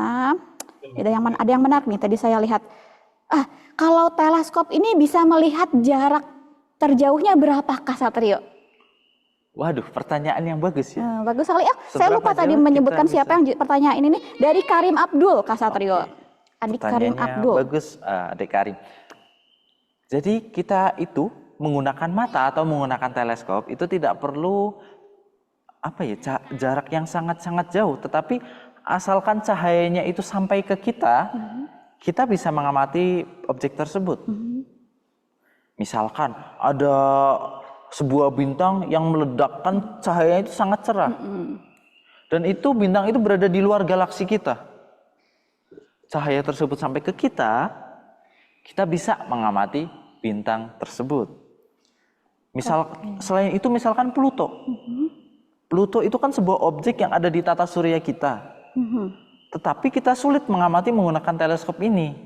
Ada yang menarik nih tadi saya lihat. Kalau teleskop ini bisa melihat jarak terjauhnya berapa Kak Satrio? Waduh, pertanyaan yang bagus ya. Bagus sekali. Saya Seberapa lupa tadi jauh menyebutkan kita siapa yang pertanyaan ini nih. Dari Karim Abdul, Kak Satrio. Adik Karim Pertanyaannya Abdul. bagus, Adik Karim. Jadi kita itu menggunakan mata atau menggunakan teleskop itu tidak perlu jarak yang sangat-sangat jauh, tetapi asalkan cahayanya itu sampai ke kita, kita bisa mengamati objek tersebut. Misalkan ada sebuah bintang yang meledakkan cahayanya itu sangat cerah. Dan itu bintang itu berada di luar galaksi kita. Cahaya tersebut sampai ke kita bisa mengamati bintang tersebut. Selain itu misalkan Pluto. Pluto itu kan sebuah objek yang ada di tata surya kita. Tetapi kita sulit mengamati menggunakan teleskop ini.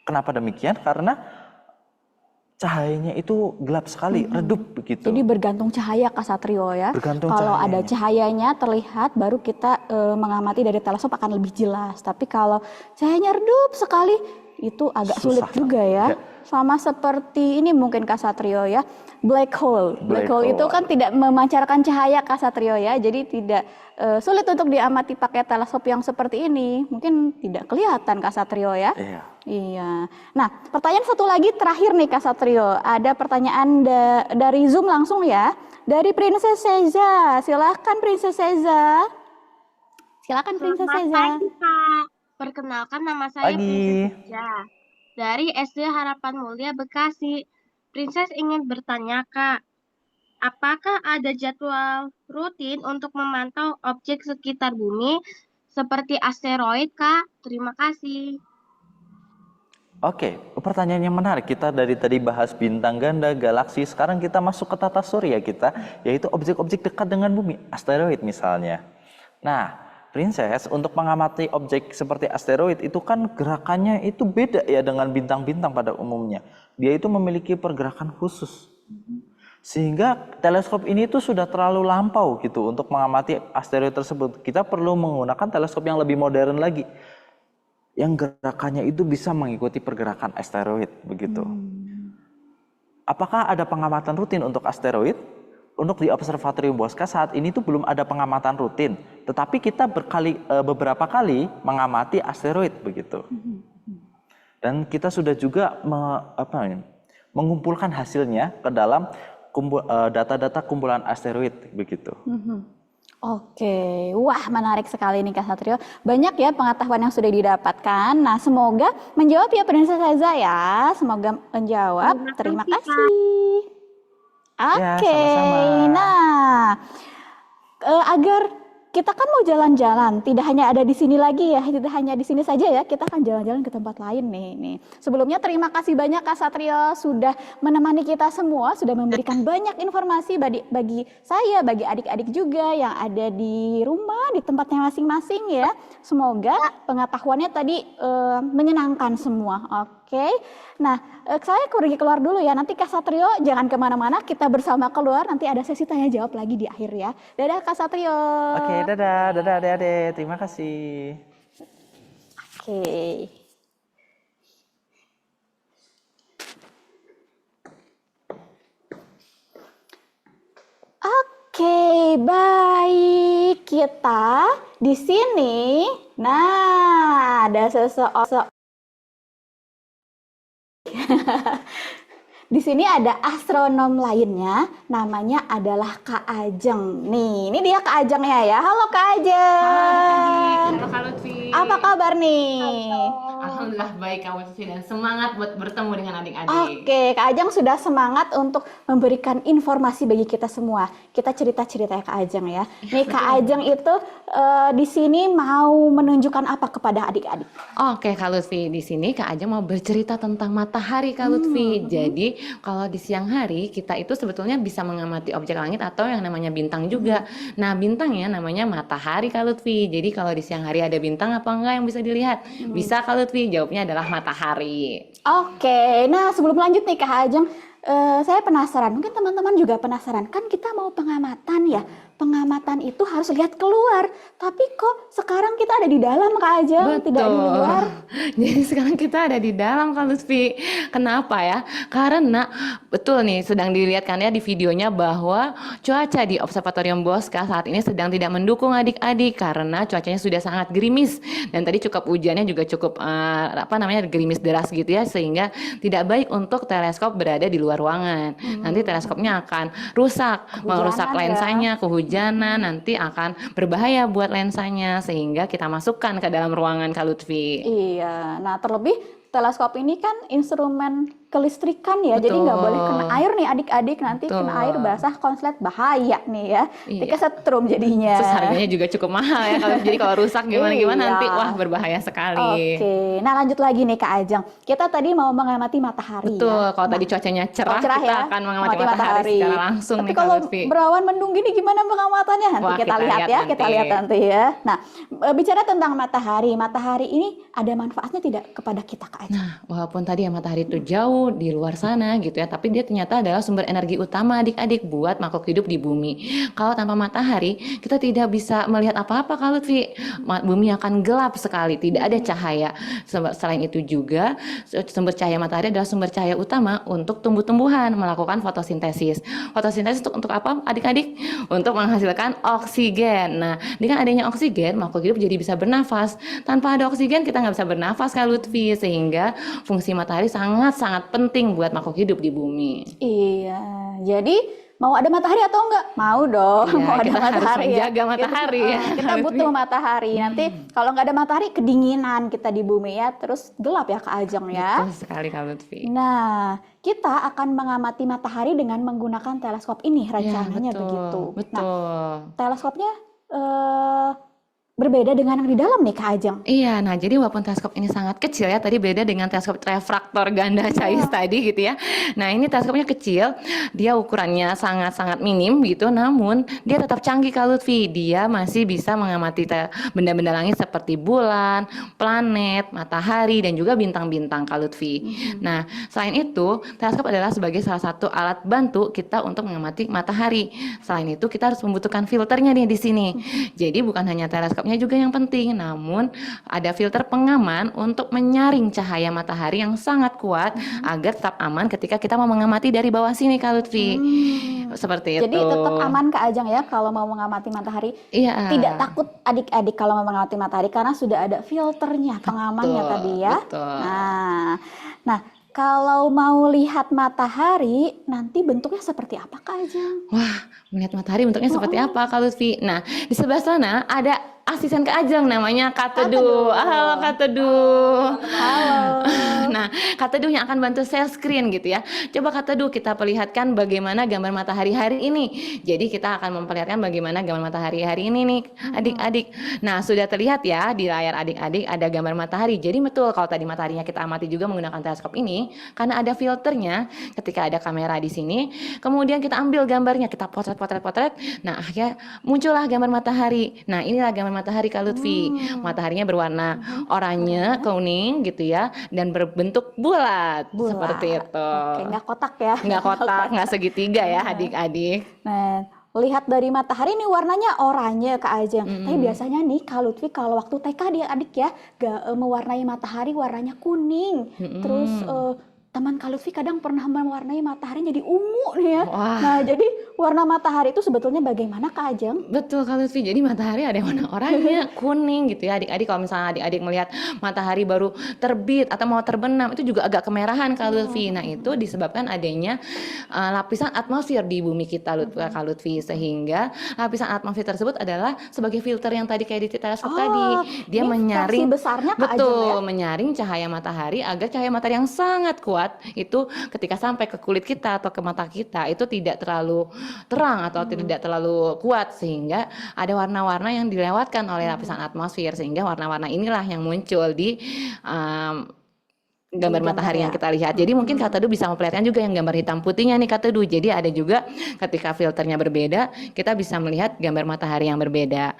Kenapa demikian? Karena cahayanya itu gelap sekali, redup begitu. Jadi bergantung cahaya Kak Satrio ya. Bergantung kalau ada cahayanya. cahayanya terlihat baru kita mengamati dari teleskop akan lebih jelas. Tapi kalau cahayanya redup sekali itu agak sulit Susah. juga ya. Ya. Sama seperti ini mungkin Kak Satrio ya. Black hole. Black Black hole itu hole. kan tidak memancarkan cahaya Kak Satrio ya. Jadi tidak sulit untuk diamati pakai teleskop yang seperti ini. Mungkin tidak kelihatan Kak Satrio ya. Iya. Nah, pertanyaan satu lagi terakhir nih Kak Satrio. Ada pertanyaan dari Zoom langsung ya. Dari Princess Seza. Silakan Princess Seza. Silakan Princess Selamat Seza. pagi, Kak. Perkenalkan, nama saya Princess Seza dari SD Harapan Mulia Bekasi. Princess ingin bertanya, Kak, apakah ada jadwal rutin untuk memantau objek sekitar bumi seperti asteroid, Kak? Terima kasih. Oke, pertanyaan yang menarik. Kita dari tadi bahas bintang ganda, galaksi, sekarang kita masuk ke tata surya kita, yaitu objek-objek dekat dengan bumi, asteroid misalnya. Nah, Princess, untuk mengamati objek seperti asteroid itu kan gerakannya itu beda ya dengan bintang-bintang pada umumnya. Dia itu memiliki pergerakan khusus. Sehingga teleskop ini tuh sudah terlalu lampau gitu untuk mengamati asteroid tersebut. Kita perlu menggunakan teleskop yang lebih modern lagi, yang gerakannya itu bisa mengikuti pergerakan asteroid begitu. Apakah ada pengamatan rutin untuk asteroid? Untuk di Observatorium Bosca saat ini tuh belum ada pengamatan rutin, tetapi kita beberapa kali mengamati asteroid begitu. Dan kita sudah juga mengumpulkan hasilnya ke dalam data-data kumpulan asteroid begitu. Oke, wah menarik sekali nih Kak Satrio. Banyak ya pengetahuan yang sudah didapatkan. Nah, semoga menjawab ya Princess Seza ya. Semoga menjawab. Terima kasih. Oke, sama-sama. nah agar kita kan mau jalan-jalan, tidak hanya ada di sini lagi ya, tidak hanya di sini saja ya, kita akan jalan-jalan ke tempat lain nih. Sebelumnya terima kasih banyak Kak Satrio sudah menemani kita semua, sudah memberikan banyak informasi bagi saya, bagi adik-adik juga yang ada di rumah, di tempatnya masing-masing ya. Semoga pengetahuannya tadi menyenangkan semua. Oke. Nah, saya pergi keluar dulu ya. Nanti Kak Satrio jangan kemana-mana, kita bersama keluar. Nanti ada sesi tanya jawab lagi di akhir ya. Dadah Kak Satrio. Oke, dadah adik-adik. Terima kasih. Oke. Oke, baik. Kita di sini. Nah, ada seseorang. Di sini ada astronom lainnya, namanya adalah Kak Ajeng. Nih, ini dia Kak Ajengnya ya. Halo Kak Ajeng. Halo Kak Lutfi. Apa kabar nih? Alhamdulillah baik Kak Lutfi dan semangat buat bertemu dengan adik-adik. Oke, Kak Ajeng sudah semangat untuk memberikan informasi bagi kita semua. Kita cerita-cerita ya Kak Ajeng ya. Nih Kak Ajeng itu di sini mau menunjukkan apa kepada adik-adik? Oke Kak Lutfi, di sini Kak Ajeng mau bercerita tentang matahari Kak Lutfi. Jadi kalau di siang hari kita itu sebetulnya bisa mengamati objek langit atau yang namanya bintang juga. Nah bintangnya namanya matahari Kak Lutfi. Jadi kalau di siang hari ada bintang apa enggak yang bisa dilihat? Bisa Kak Lutfi, jawabnya adalah matahari. Oke, nah sebelum lanjut nih Kak Ajeng, saya penasaran, mungkin teman-teman juga penasaran, kan kita mau pengamatan ya, pengamatan itu harus lihat keluar, tapi kok sekarang kita ada di dalam Kak Ajeng, tidak di luar. Jadi sekarang kita ada di dalam Kak Lutfi. Kenapa ya? Karena betul nih sedang dilihatkan ya di videonya bahwa cuaca di Observatorium Bosca saat ini sedang tidak mendukung adik-adik karena cuacanya sudah sangat gerimis dan tadi cukup hujannya juga cukup gerimis deras gitu ya, sehingga tidak baik untuk teleskop berada di luar ruangan. Nanti teleskopnya akan rusak, merusak lensanya, kehujanan, nanti akan berbahaya buat lensanya sehingga kita masukkan ke dalam ruangan Kak Lutfi. Iya, nah terlebih teleskop ini kan instrumen kelistrikan ya, jadi nggak boleh kena air nih adik-adik, nanti kena air basah konslet bahaya nih ya, kesetrum jadinya. Terus harganya juga cukup mahal ya, jadi kalau rusak gimana-gimana nanti wah berbahaya sekali. Oke, nah lanjut lagi nih Kak Ajeng, kita tadi mau mengamati matahari. Betul, ya. kalau tadi cuacanya cerah, cerah kita ya, akan mengamati matahari secara langsung. Tapi nih Kak kalau Lutfi. berawan mendung gini gimana pengamatannya? Nanti Wah, kita lihat ya, kita lihat nanti ya. Nah, bicara tentang matahari ini ada manfaatnya tidak kepada kita Kak Ajeng? Nah, walaupun tadi ya matahari itu jauh di luar sana gitu ya, tapi dia ternyata adalah sumber energi utama adik-adik buat makhluk hidup di bumi. Kalau tanpa matahari, kita tidak bisa melihat apa-apa Kak Lutfi. Bumi akan gelap sekali, tidak ada cahaya. Selain itu juga, sumber cahaya matahari adalah sumber cahaya utama untuk tumbuh-tumbuhan melakukan fotosintesis. Fotosintesis untuk apa adik-adik? Untuk menghasilkan oksigen. Nah, dengan adanya oksigen, makhluk hidup jadi bisa bernafas. Tanpa ada oksigen, kita nggak bisa bernafas Kak Lutfi, sehingga fungsi matahari sangat-sangat penting buat makhluk hidup di bumi. Iya, jadi mau ada matahari atau enggak? Mau dong, Iya, mau ada kita harus matahari ya. menjaga matahari ya. Kita butuh matahari. Nanti kalau nggak ada matahari kedinginan kita di bumi ya, terus gelap ya Kak Ajeng ya. Betul sekali Kak Lutfi. Nah, kita akan mengamati matahari dengan menggunakan teleskop ini rencananya begitu. Betul. Nah, teleskopnya berbeda dengan yang di dalam nih Kak Ajeng. Iya, nah jadi walaupun teleskop ini sangat kecil ya, tadi beda dengan teleskop refraktor ganda Zeiss tadi gitu ya. Nah ini teleskopnya kecil, dia ukurannya sangat-sangat minim gitu, namun dia tetap canggih Kak Lutfi. Dia masih bisa mengamati benda-benda langit seperti bulan, planet, matahari, dan juga bintang-bintang Kak Lutfi. Nah selain itu, teleskop adalah sebagai salah satu alat bantu kita untuk mengamati matahari. Selain itu kita harus membutuhkan filternya nih di sini. Jadi bukan hanya teleskopnya juga yang penting, namun ada filter pengaman untuk menyaring cahaya matahari yang sangat kuat agar tetap aman ketika kita mau mengamati dari bawah sini Kak Lutfi. Seperti itu. Jadi tetap aman Kak Ajeng ya kalau mau mengamati matahari. Iya. Tidak takut adik-adik kalau mau mengamati matahari karena sudah ada filternya, pengamannya tadi ya. Betul. Nah, kalau mau lihat matahari, nanti bentuknya seperti apa Kak Ajeng? Wah, melihat matahari bentuknya seperti apa Kak Lutfi? Nah, di sebelah sana ada asisten Kak Ajeng namanya Kak Kak Teduh. Teduh. Halo Kak Teduh. Halo. Nah, Kak Teduh yang akan bantu share screen gitu ya. Coba Kak Teduh kita perlihatkan bagaimana gambar matahari hari ini. Jadi kita akan memperlihatkan bagaimana gambar matahari hari ini nih adik-adik. Nah, sudah terlihat ya di layar adik-adik ada gambar matahari. Jadi betul kalau tadi mataharinya kita amati juga menggunakan teleskop ini karena ada filternya ketika ada kamera di sini. Kemudian kita ambil gambarnya, kita potret. Nah, akhirnya muncullah gambar matahari. Nah, inilah gambar matahari Kak Lutfi. Mataharinya berwarna oranye, kuning gitu ya, dan berbentuk bulat, Bulat. seperti itu. Oke, nggak kotak ya. Nggak kotak, nggak segitiga ya adik-adik. Nah, lihat dari matahari ini warnanya oranye Kak Ajeng. Tapi biasanya nih Kak Lutfi kalau waktu TK dia adik ya mewarnai matahari warnanya kuning. Terus teman Kak Lutfi kadang pernah mewarnai matahari jadi ungu nih ya. Wah. Nah, jadi warna matahari itu sebetulnya bagaimana Kak Ajeng? Betul Kak Lutfi, jadi matahari ada yang warna oranye, kuning gitu ya adik-adik. Kalau misalnya adik-adik melihat matahari baru terbit atau mau terbenam itu juga agak kemerahan Kak Lutfi. Nah itu disebabkan adanya lapisan atmosfer di bumi kita Kak Lutfi. Sehingga lapisan atmosfer tersebut adalah sebagai filter yang tadi kayak di teleskop tadi. Dia ini menyaring, versi besarnya Kak Ajeng betul, ya? menyaring cahaya matahari agar cahaya matahari yang sangat kuat itu ketika sampai ke kulit kita atau ke mata kita itu tidak terlalu terang atau tidak terlalu kuat sehingga ada warna-warna yang dilewatkan oleh lapisan atmosfer sehingga warna-warna inilah yang muncul di gambar matahari yang kita lihat. Jadi mungkin Kak Teduh bisa memperlihatkan juga yang gambar hitam putihnya nih Kak Teduh. Jadi ada juga ketika filternya berbeda kita bisa melihat gambar matahari yang berbeda.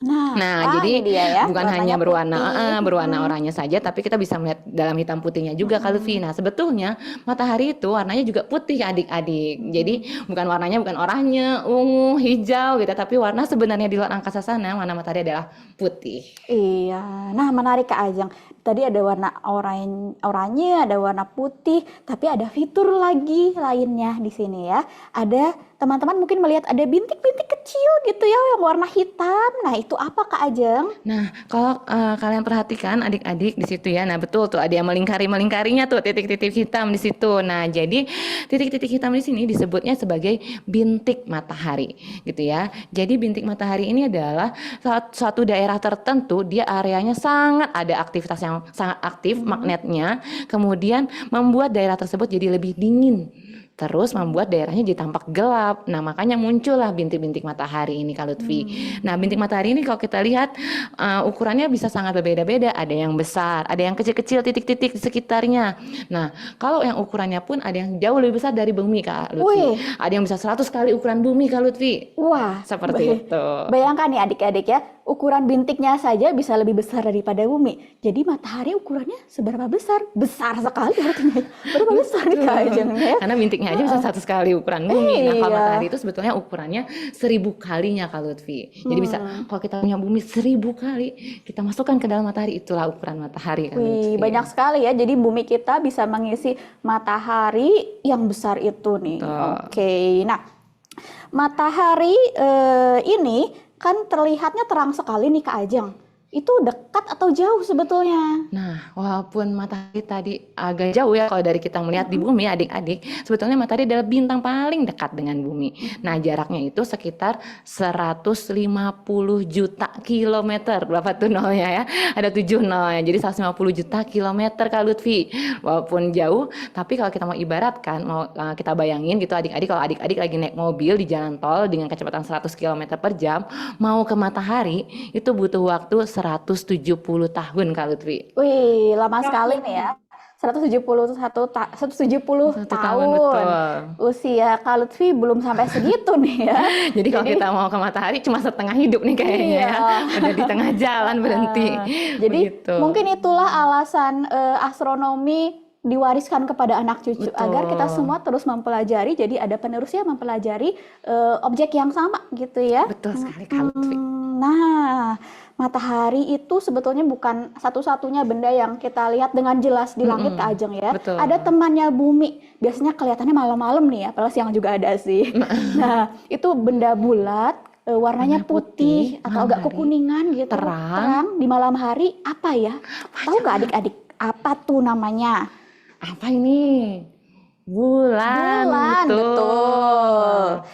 Nah, jadi ini dia ya, bukan warnanya hanya putih. berwarna oranye saja, tapi kita bisa melihat dalam hitam putihnya juga Kak Lutfi. Nah, sebetulnya matahari itu warnanya juga putih adik-adik. Jadi bukan warnanya bukan oranye, ungu, hijau gitu, tapi warna sebenarnya di luar angkasa sana warna matahari adalah putih. Iya, nah menarik Kak Ajeng. Tadi ada warna oranye, ada warna putih, tapi ada fitur lagi lainnya di sini ya. Ada teman-teman mungkin melihat ada bintik-bintik kecil gitu ya yang warna hitam. Nah itu apa Kak Ajeng? Nah, kalau kalian perhatikan adik-adik di situ ya. Nah, betul tuh ada yang melingkarinya tuh titik-titik hitam di situ. Nah, jadi titik-titik hitam di sini disebutnya sebagai bintik matahari gitu ya. Jadi bintik matahari ini adalah suatu daerah tertentu, dia areanya sangat ada aktivitas yang sangat aktif magnetnya, kemudian membuat daerah tersebut jadi lebih dingin. Terus membuat daerahnya jadi tampak gelap. Nah, makanya muncullah bintik-bintik matahari ini Kak Lutfi. Nah, bintik matahari ini kalau kita lihat ukurannya bisa sangat berbeda-beda. Ada yang besar, ada yang kecil-kecil titik-titik di sekitarnya. Nah, kalau yang ukurannya pun ada yang jauh lebih besar dari bumi Kak Lutfi. Ada yang bisa 100 kali ukuran bumi Kak Lutfi. Wah, seperti itu. Bayangkan nih adik-adik ya, ukuran bintiknya saja bisa lebih besar daripada bumi. Jadi matahari ukurannya seberapa besar? Besar sekali artinya. Berapa besar nih Kak Ajeng ya? Karena bintiknya aja bisa 100 kali ukuran bumi. Nah, kalau Iya. matahari itu sebetulnya ukurannya 1000 kalinya Kak Lutfi. Jadi bisa kalau kita punya bumi 1000 kali, kita masukkan ke dalam matahari, itulah ukuran matahari Kak Lutfi. Banyak sekali ya. Jadi bumi kita bisa mengisi matahari yang besar itu nih. Oke. Nah, matahari ini kan terlihatnya terang sekali nih Kak Ajeng. Itu dekat atau jauh sebetulnya? Nah, walaupun matahari tadi agak jauh ya kalau dari kita melihat di bumi adik-adik, sebetulnya matahari adalah bintang paling dekat dengan bumi. Nah, jaraknya itu sekitar 150 juta kilometer. Berapa tuh nolnya ya? Ada 7 nolnya. Jadi 150 juta kilometer Kak Lutfi. Walaupun jauh, tapi kalau kita mau ibaratkan, mau kita bayangin gitu adik-adik, kalau adik-adik lagi naik mobil di jalan tol dengan kecepatan 100 km per jam, mau ke matahari itu butuh waktu 170 tahun Kak Lutfi. Wih, lama sekali nih ya. 170 tahun. Betul. Usia Kak Lutfi belum sampai segitu nih ya. Jadi kalau kita mau ke matahari cuma setengah hidup nih kayaknya ya. Udah di tengah jalan berhenti. Jadi begitu. mungkin itulah alasan astronomi diwariskan kepada anak cucu. Betul. Agar kita semua terus mempelajari. Jadi ada penerusnya mempelajari objek yang sama gitu ya. Betul sekali Kak Lutfi. Nah, matahari itu sebetulnya bukan satu-satunya benda yang kita lihat dengan jelas di langit Kak Ajeng ya. Betul. Ada temannya bumi. Biasanya kelihatannya malam-malam nih ya, padahal siang juga ada sih. Nah, itu benda bulat, warnanya putih atau agak kekuningan gitu. Terang di malam hari. Apa ya? Tahu nggak adik-adik? Apa tuh namanya? Apa ini? Bulan. Betul.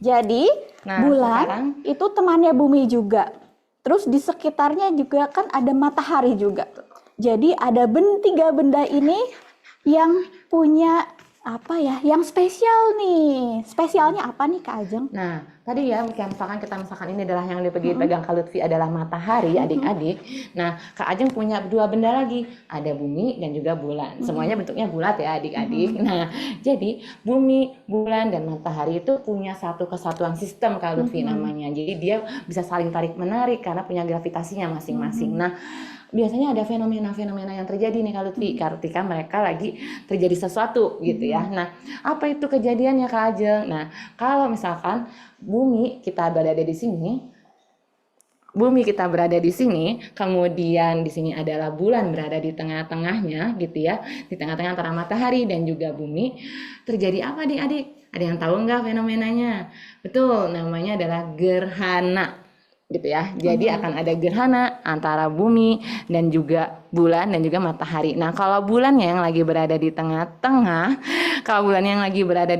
Jadi Nah, Bulan sekarang itu temannya bumi juga. Terus di sekitarnya juga kan ada matahari juga. Jadi ada tiga benda ini yang punya apa ya, yang spesial nih. Spesialnya apa nih Kak Ajeng? Nah, tadi ya, misalkan ini adalah yang dipegang Kak Lutfi adalah matahari, adik-adik. Nah, Kak Ajeng punya dua benda lagi, ada bumi dan juga bulan. Semuanya bentuknya bulat ya, adik-adik. Nah, jadi bumi, bulan, dan matahari itu punya satu kesatuan sistem Kak Lutfi namanya. Jadi dia bisa saling tarik-menarik karena punya gravitasinya masing-masing. Nah, biasanya ada fenomena-fenomena yang terjadi nih Kak Lutfi ketika mereka lagi terjadi sesuatu gitu ya. Nah, apa itu kejadiannya Kak Ajeng? Nah, kalau misalkan bumi kita berada di sini, kemudian di sini adalah bulan berada di tengah-tengahnya gitu ya, di tengah-tengah antara matahari dan juga bumi, terjadi apa adik-adik? Ada yang tahu nggak fenomenanya? Betul, namanya adalah gerhana. Gitu ya. Jadi akan ada gerhana antara bumi dan juga bulan dan juga matahari. Nah, kalau bulannya yang lagi berada di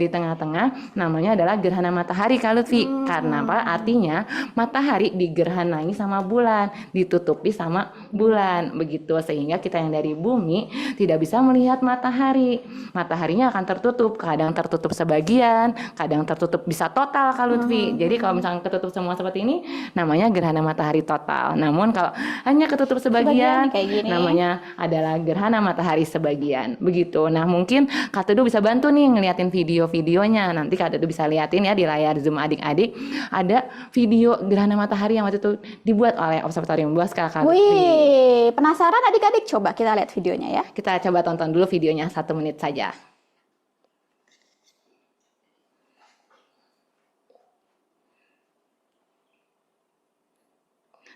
tengah-tengah, namanya adalah gerhana matahari Kak Lutfi. Karena apa? Artinya matahari digerhanai sama bulan, ditutupi sama bulan. Begitu sehingga kita yang dari bumi tidak bisa melihat matahari. Mataharinya akan tertutup, kadang tertutup sebagian, kadang tertutup bisa total Kak Lutfi. Jadi kalau misalnya ketutup semua seperti ini, namanya gerhana matahari total. Namun kalau hanya ketutup sebagian kayak gini. namanya adalah gerhana matahari sebagian. Begitu. Nah, mungkin Kak Tudu bisa bantu nih ngeliatin video-videonya. Nanti Kak Tudu bisa liatin ya di layar Zoom adik-adik. Ada video gerhana matahari yang waktu itu dibuat oleh Observatorium Bosca Kak Lutfi. Wih, penasaran adik-adik? Coba kita lihat videonya ya. Kita coba tonton dulu videonya 1 menit saja.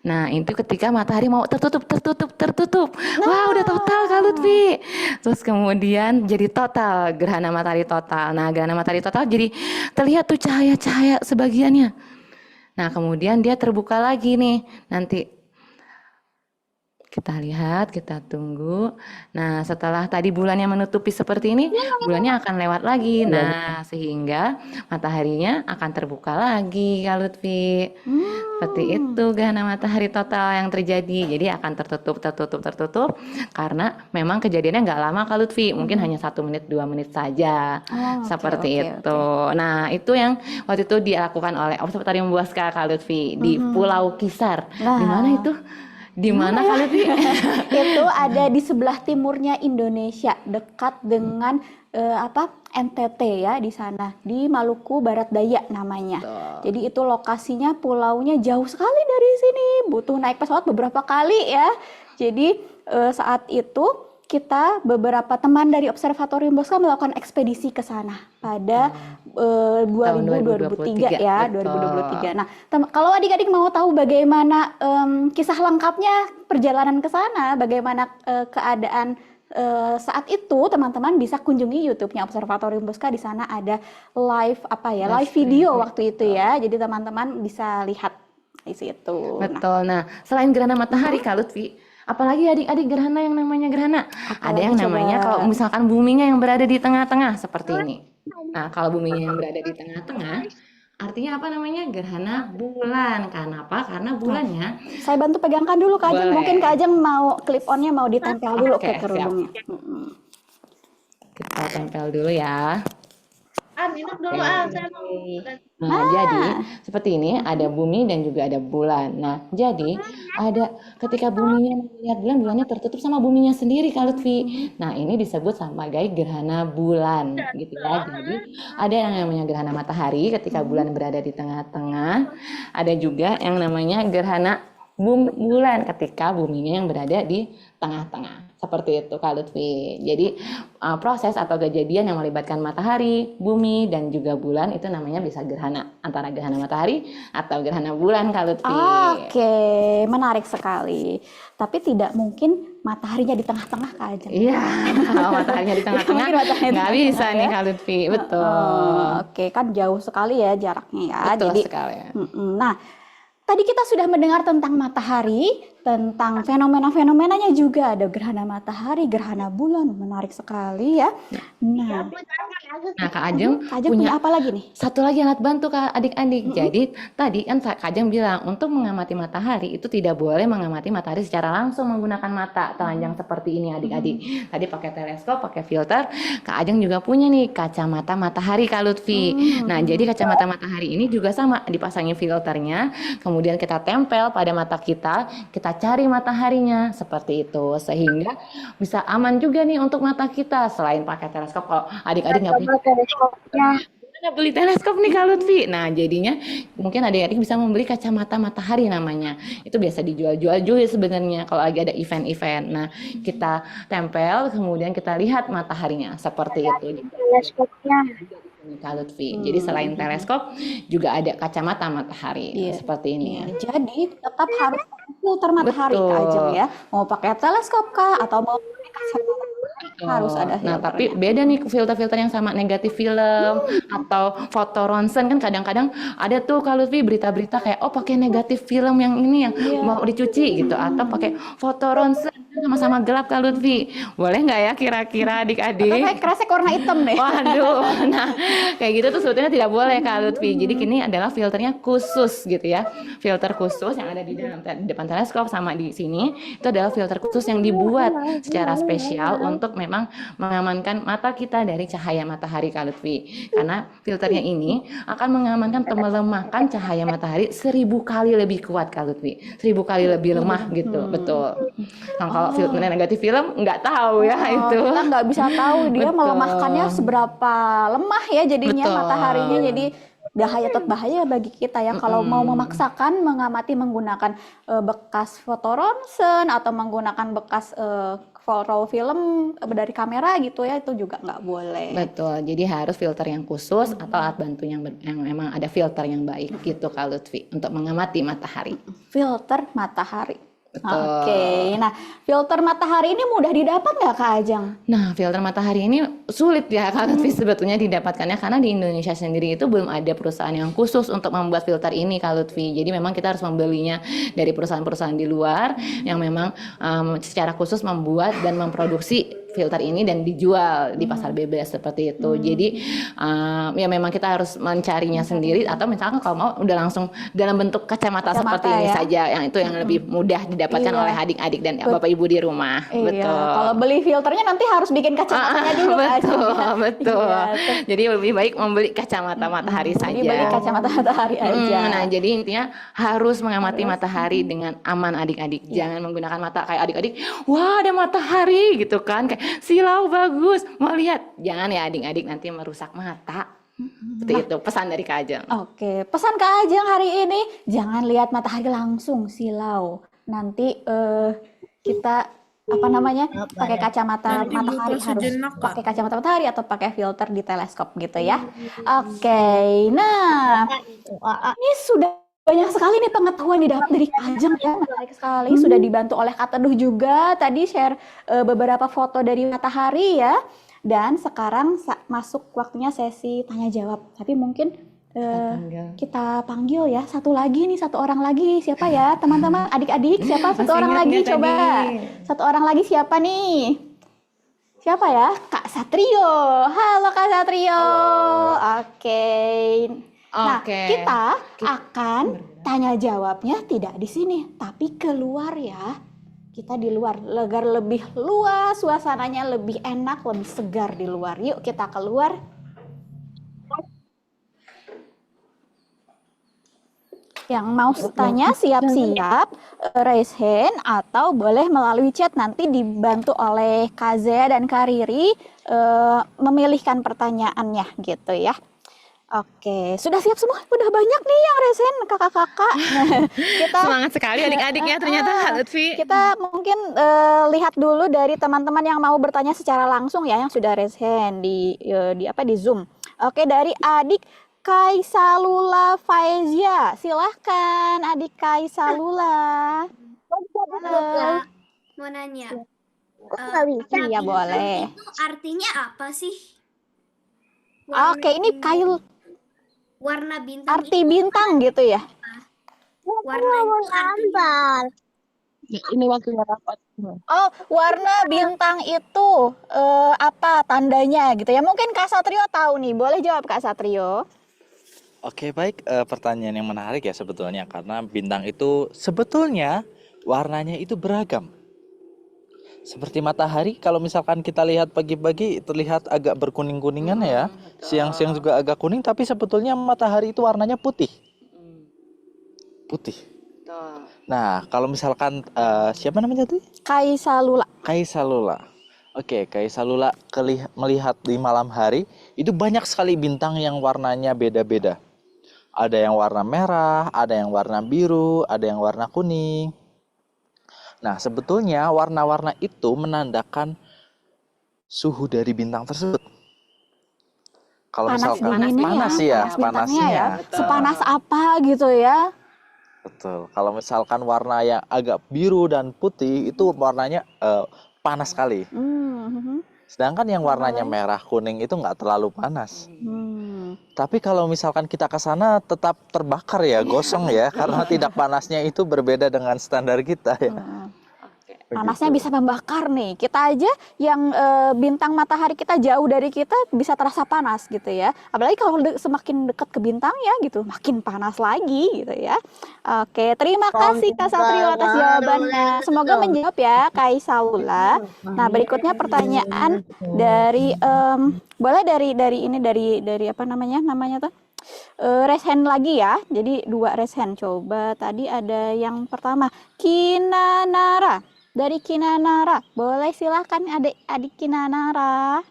Nah, itu ketika matahari mau tertutup. Wah, udah total Kak Lutfi. Terus kemudian jadi total, gerhana matahari total. Nah, gerhana matahari total jadi terlihat tuh cahaya-cahaya sebagiannya. Nah, kemudian dia terbuka lagi nih. Nanti kita lihat, kita tunggu. Nah, setelah tadi bulannya menutupi seperti ini, bulannya akan lewat lagi. Nah, sehingga mataharinya akan terbuka lagi, Kak Lutfi. Seperti itu gerhana matahari total yang terjadi. Jadi akan tertutup. Karena memang kejadiannya nggak lama, Kak Lutfi. Mungkin hanya 1 menit, 2 menit saja. Seperti itu. Nah, itu yang waktu itu dilakukan oleh Observatorium Bosca, Kak Lutfi, di Pulau Kisar. Di mana itu? Di mana Kak Lutfi? Itu ada di sebelah timurnya Indonesia, dekat dengan NTT ya, di sana, di Maluku Barat Daya namanya. Jadi itu lokasinya, pulaunya jauh sekali dari sini, butuh naik pesawat beberapa kali ya. Jadi saat itu kita beberapa teman dari Observatorium Bosca melakukan ekspedisi ke sana pada 2023 ya, betul. 2023. Nah, kalau adik-adik mau tahu bagaimana kisah lengkapnya perjalanan ke sana, bagaimana keadaan saat itu, teman-teman bisa kunjungi YouTube-nya Observatorium Bosca. Di sana ada live video waktu itu ya. Jadi teman-teman bisa lihat di situ. Betul. Nah, selain gerhana matahari Kak Lutfi, apalagi adik-adik gerhana yang namanya gerhana? Ada yang namanya kalau misalkan buminya yang berada di tengah-tengah seperti ini. Nah, kalau buminya yang berada di tengah-tengah, artinya apa namanya? Gerhana bulan. Karena apa? Karena bulannya. Saya bantu pegangkan dulu Kak Ajeng. Boleh. Mungkin Kak Ajeng mau clip-onnya mau ditempel dulu Oke, ke kerudungnya. Kita tempel dulu ya. Minum dulu saya mau. Nah, jadi seperti ini ada bumi dan juga ada bulan. Nah, jadi ada ketika buminya melihat bulan, bulannya tertutup sama buminya sendiri Kak Lutfi. Nah, ini disebut sebagai gerhana bulan gitu ya. Jadi ada yang namanya gerhana matahari ketika bulan berada di tengah-tengah. Ada juga yang namanya gerhana bulan ketika buminya yang berada di tengah-tengah. Seperti itu Kak Lutfi. Jadi proses atau kejadian yang melibatkan matahari, bumi, dan juga bulan itu namanya bisa gerhana. Antara gerhana matahari atau gerhana bulan Kak Lutfi. Oke, menarik sekali. Tapi tidak mungkin mataharinya di tengah-tengah Kak Ajeng. Iya, kalau mataharinya di tengah-tengah Mungkin mataharinya di nggak bisa tengah-tengah nih ya. Kak Lutfi. Betul. Oke, kan jauh sekali ya jaraknya ya. Betul Jadi, sekali. Nah, tadi kita sudah mendengar tentang matahari, tentang fenomena-fenomenanya juga. Ada gerhana matahari, gerhana bulan, menarik sekali ya. Nah, Nah, Kak Ajeng Kak Ajeng punya punya apa lagi nih? satu lagi alat bantu Kak adik-adik. Jadi tadi kan Kak Ajeng bilang untuk mengamati matahari itu tidak boleh mengamati matahari secara langsung menggunakan mata telanjang seperti ini adik-adik. Tadi pakai teleskop, pakai filter. Kak Ajeng juga punya nih kacamata matahari Kak Lutfi. Nah, jadi kacamata matahari ini juga sama dipasangin filternya, kemudian kita tempel pada mata kita cari mataharinya seperti itu sehingga bisa aman juga nih untuk mata kita selain pakai teleskop. Kalau adik-adik nggak punya mana beli teleskop nih Kak Lutfi. Nah, jadinya mungkin adik-adik bisa membeli kacamata matahari namanya. Itu biasa dijual-jual juga sebenarnya kalau lagi ada event-event. Nah, kita tempel, kemudian kita lihat mataharinya seperti itu. Teleskopnya. Kak Lutfi. Jadi selain teleskop juga ada kacamata matahari Iya. seperti ini. Jadi tetap harus pakai filter matahari Kak Ajeng ya. Mau pakai teleskop kah atau mau pakai kacamata matahari, harus ada Nah, tapi filternya. beda nih filter-filter yang sama negatif film atau foto ronsen kan kadang-kadang ada tuh Kak Lutfi berita-berita kayak oh pakai negatif film yang ini yang mau dicuci gitu atau pakai foto ronsen sama-sama gelap Kak Lutfi. Boleh nggak ya kira-kira Atau adik-adik? kayak kresek warna hitam deh. Waduh, nah kayak gitu tuh sebetulnya tidak boleh Kak Lutfi. Jadi ini adalah filternya khusus gitu ya. Filter khusus yang ada di depan teleskop sama di sini itu adalah filter khusus yang dibuat secara spesial untuk memang mengamankan mata kita dari cahaya matahari Kak Lutfi. Karena filternya ini akan mengamankan atau melemahkan cahaya matahari 1000 kali lebih kuat Kak Lutfi. 1000 kali lebih lemah gitu, betul. Nah, kalau filter negatif film nggak tahu ya itu. Kita nggak bisa tahu dia Betul. melemahkannya seberapa lemah ya jadinya Betul. mataharinya. Jadi tetap bahaya bagi kita ya kalau mau memaksakan mengamati menggunakan bekas foto ronsen atau menggunakan bekas foto film dari kamera gitu ya, itu juga nggak boleh. Betul, jadi harus filter yang khusus atau alat bantu yang memang ada filter yang baik gitu Kak Lutfi untuk mengamati matahari. Filter matahari. Betul. Oke, nah filter matahari ini mudah didapat nggak Kak Ajeng? Nah, filter matahari ini sulit ya Kak Lutfi sebetulnya didapatkannya karena di Indonesia sendiri itu belum ada perusahaan yang khusus untuk membuat filter ini Kak Lutfi. Jadi memang kita harus membelinya dari perusahaan-perusahaan di luar yang memang secara khusus membuat dan memproduksi filter ini dan dijual di pasar bebas seperti itu. Jadi ya memang kita harus mencarinya sendiri atau misalkan kalau mau udah langsung dalam bentuk kacamata seperti ini ya. saja yang itu yang lebih mudah didapatkan Iya. oleh adik-adik dan Bapak Ibu di rumah. Iya, Betul. kalau beli filternya nanti harus bikin kacamatanya dulu Kak Ajeng, Betul, ya. betul. Iya, Jadi lebih baik membeli kacamata matahari saja. Jadi beli kacamata matahari aja. Nah, jadi intinya harus mengamati matahari dengan aman adik-adik. Jangan menggunakan mata kayak adik-adik, wah ada matahari gitu kan, kayak silau bagus, mau lihat. Jangan ya adik-adik nanti merusak mata. Seperti itu pesan dari Kak Ajeng. Oke, pesan Kak Ajeng hari ini, jangan lihat matahari langsung, silau. Nanti kita pakai kacamata matahari, harus pakai kacamata matahari atau pakai filter di teleskop gitu ya. Oke, nah ini sudah banyak sekali nih pengetahuan didapat dari Kak Ajeng ya, menarik sekali. Sudah dibantu oleh Kak Teduh juga tadi share beberapa foto dari matahari ya. Dan sekarang masuk waktunya sesi tanya jawab. Tapi mungkin kita panggil ya satu orang lagi, siapa ya teman-teman, adik-adik, siapa satu Masih orang ingat lagi nggak coba tadi? satu orang lagi siapa nih, siapa ya? Kak Satrio. Halo Kak Satrio. Oke. Nah, Oke. kita akan tanya jawabnya tidak di sini tapi keluar ya. Kita di luar agar lebih luas, suasananya lebih enak, lebih segar di luar. Yuk kita keluar. Yang mau tanya siap-siap raise hand atau boleh melalui chat, nanti dibantu oleh Kak Zea dan Kak Riri memilihkan pertanyaannya gitu ya. Oke, sudah siap semua? Udah banyak nih yang raise hand, kakak-kakak. Kita Semangat sekali adik-adiknya ternyata Kak Lutfi. kita mungkin lihat dulu dari teman-teman yang mau bertanya secara langsung ya, yang sudah raise hand di Zoom. Oke, dari adik Kaisalula Faizia, silahkan adik Kaisalula. Halo. Mau nanya. Iya boleh. Itu artinya apa sih? Oke, ini Warna bintang arti bintang gitu ya. warna itu artinya Ini waktunya rapat. Oh, warna bintang itu apa tandanya gitu ya? Mungkin Kak Satrio tahu nih. Boleh jawab Kak Satrio? Oke, baik. Pertanyaan yang menarik ya sebetulnya, karena bintang itu sebetulnya warnanya itu beragam. Seperti matahari, kalau misalkan kita lihat pagi-pagi terlihat agak berkuning-kuningan ya. Siang-siang juga agak kuning, tapi sebetulnya matahari itu warnanya putih. Putih. Nah, kalau misalkan siapa namanya tadi? Kaisalula. Kaisalula. Oke, Kaisalula melihat di malam hari itu banyak sekali bintang yang warnanya beda-beda. Ada yang warna merah, ada yang warna biru, ada yang warna kuning. Nah, sebetulnya warna-warna itu menandakan suhu dari bintang tersebut. Kalau Panas misalkan dinginnya panas ya, ya, panas bintangnya ya. panasnya. Sepanas apa gitu ya? Betul. Kalau misalkan warna yang agak biru dan putih itu warnanya panas sekali. Sedangkan yang warnanya merah kuning itu nggak terlalu panas. Tapi kalau misalkan kita ke sana tetap terbakar ya, gosong ya, karena tidak panasnya itu berbeda dengan standar kita ya. Panasnya bisa membakar nih. Kita aja yang bintang matahari kita jauh dari kita bisa terasa panas gitu ya. Apalagi kalau semakin dekat ke bintang ya gitu, makin panas lagi gitu ya. Oke, terima kasih Kak Satrio atas jawabannya. Semoga menjawab ya Kaisalula. Nah, berikutnya pertanyaan dari boleh dari apa namanya tuh? Raise hand lagi ya. Jadi 2 raise hand. Coba tadi ada yang pertama, Kinanara. Dari Kinanara, boleh silahkan adik Kinanara.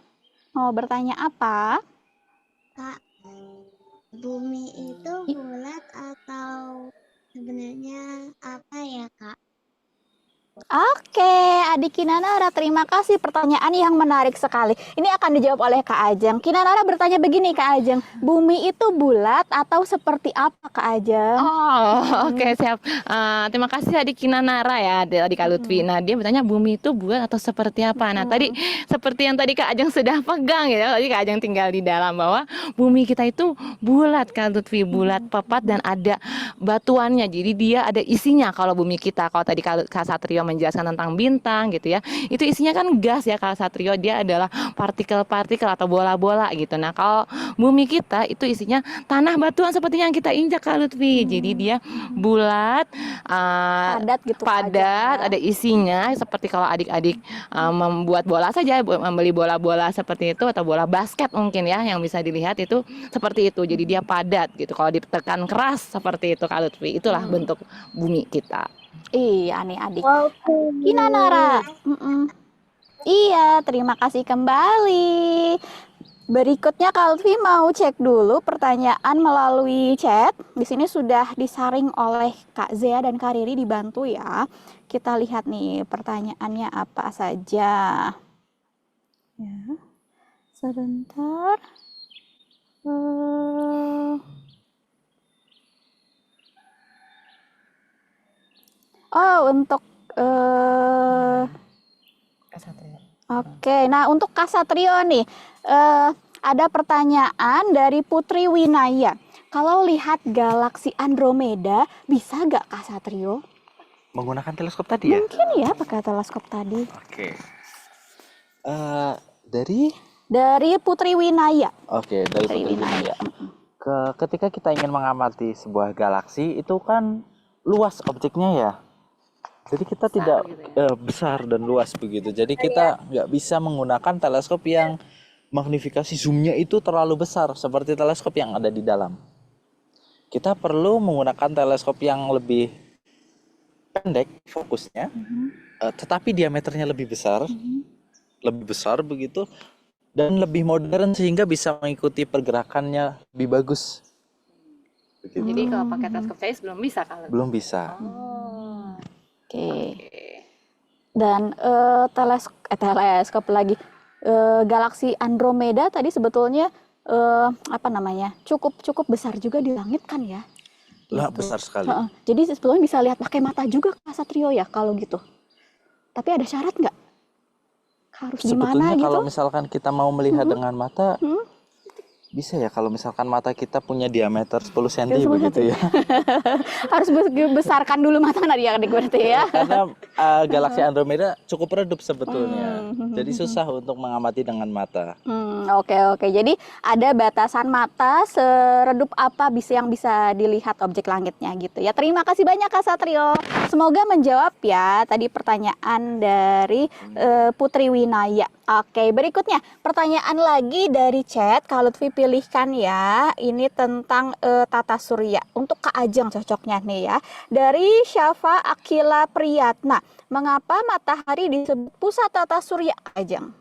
Mau bertanya apa? Kak, bumi itu bulat atau sebenarnya apa ya, Kak? Oke, adik Kinanara, terima kasih pertanyaan yang menarik sekali. Ini akan dijawab oleh Kak Ajeng. Kinanara bertanya begini Kak Ajeng, bumi itu bulat atau seperti apa Kak Ajeng? Oh, oke siap. Terima kasih adik Kinanara ya, adik Kak Lutfi. Nah, dia bertanya bumi itu bulat atau seperti apa? Nah, tadi seperti yang tadi Kak Ajeng sudah pegang ya. Tadi Kak Ajeng tinggal di dalam bahwa bumi kita itu bulat Kak Lutfi, bulat papat dan ada batuannya. Jadi dia ada isinya kalau bumi kita. Kalau tadi Kak Satrio menjelaskan tentang bintang gitu ya, itu isinya kan gas ya Kak Satrio, dia adalah partikel-partikel atau bola-bola gitu. Nah, kalau bumi kita itu isinya tanah batuan seperti yang kita injak Kak Lutfi. Jadi dia bulat, padat gitu, padat, ada isinya seperti kalau adik-adik membuat bola saja, membeli bola-bola seperti itu atau bola basket mungkin ya yang bisa dilihat itu seperti itu. Jadi dia padat gitu. Kalau ditekan keras seperti itu Kak Lutfi. Itulah bentuk bumi kita. Iya nih adik Kinanara. Iya, terima kasih kembali. Berikutnya Kak Lutfi mau cek dulu pertanyaan melalui chat. Di sini sudah disaring oleh Kak Zea dan Kak Riri, dibantu ya. Kita lihat nih pertanyaannya apa saja. Ya, sebentar. Oh, untuk Oke, nah untuk Kak Satrio nih, ada pertanyaan dari Putri Winaya. Kalau lihat galaksi Andromeda, bisa nggak Kak Satrio? Menggunakan teleskop tadi ya? Mungkin ya pakai teleskop tadi. Oke. Dari Putri Winaya. Oke, dari Putri Winaya. Ketika kita ingin mengamati sebuah galaksi, itu kan luas objeknya ya. Jadi kita tidak besar dan luas begitu. Jadi kita nggak bisa menggunakan teleskop yang magnifikasi zoomnya itu terlalu besar seperti teleskop yang ada di dalam. Kita perlu menggunakan teleskop yang lebih pendek fokusnya, tetapi diameternya lebih besar begitu, dan lebih modern sehingga bisa mengikuti pergerakannya lebih bagus. Begitu. Jadi kalau pakai teleskop size belum bisa kalau belum bisa. Oke. Dan teleskop lagi galaksi Andromeda tadi sebetulnya apa namanya cukup besar juga di langit kan ya? Lah, besar sekali. Jadi sebetulnya bisa lihat pakai mata juga Kak Satrio ya kalau gitu. Tapi ada syarat nggak? Harus gimana gitu? Kalau misalkan kita mau melihat dengan mata, bisa ya kalau misalkan mata kita punya diameter 10 cm begitu ya. Harus besarkan dulu mata adik-adik berarti ya. Karena galaksi Andromeda cukup redup sebetulnya. Jadi susah untuk mengamati dengan mata. Oke. Jadi ada batasan mata seredup apa yang bisa dilihat objek langitnya gitu ya. Terima kasih banyak Kak Satrio. Semoga menjawab ya tadi pertanyaan dari Putri Winaya. Oke, berikutnya pertanyaan lagi dari chat. Kak Lutfi pilihkan ya. Ini tentang tata surya. Untuk Kak Ajeng cocoknya nih ya. Dari Syafa Akila Priyatna. Mengapa matahari disebut pusat tata surya, Kak Ajeng?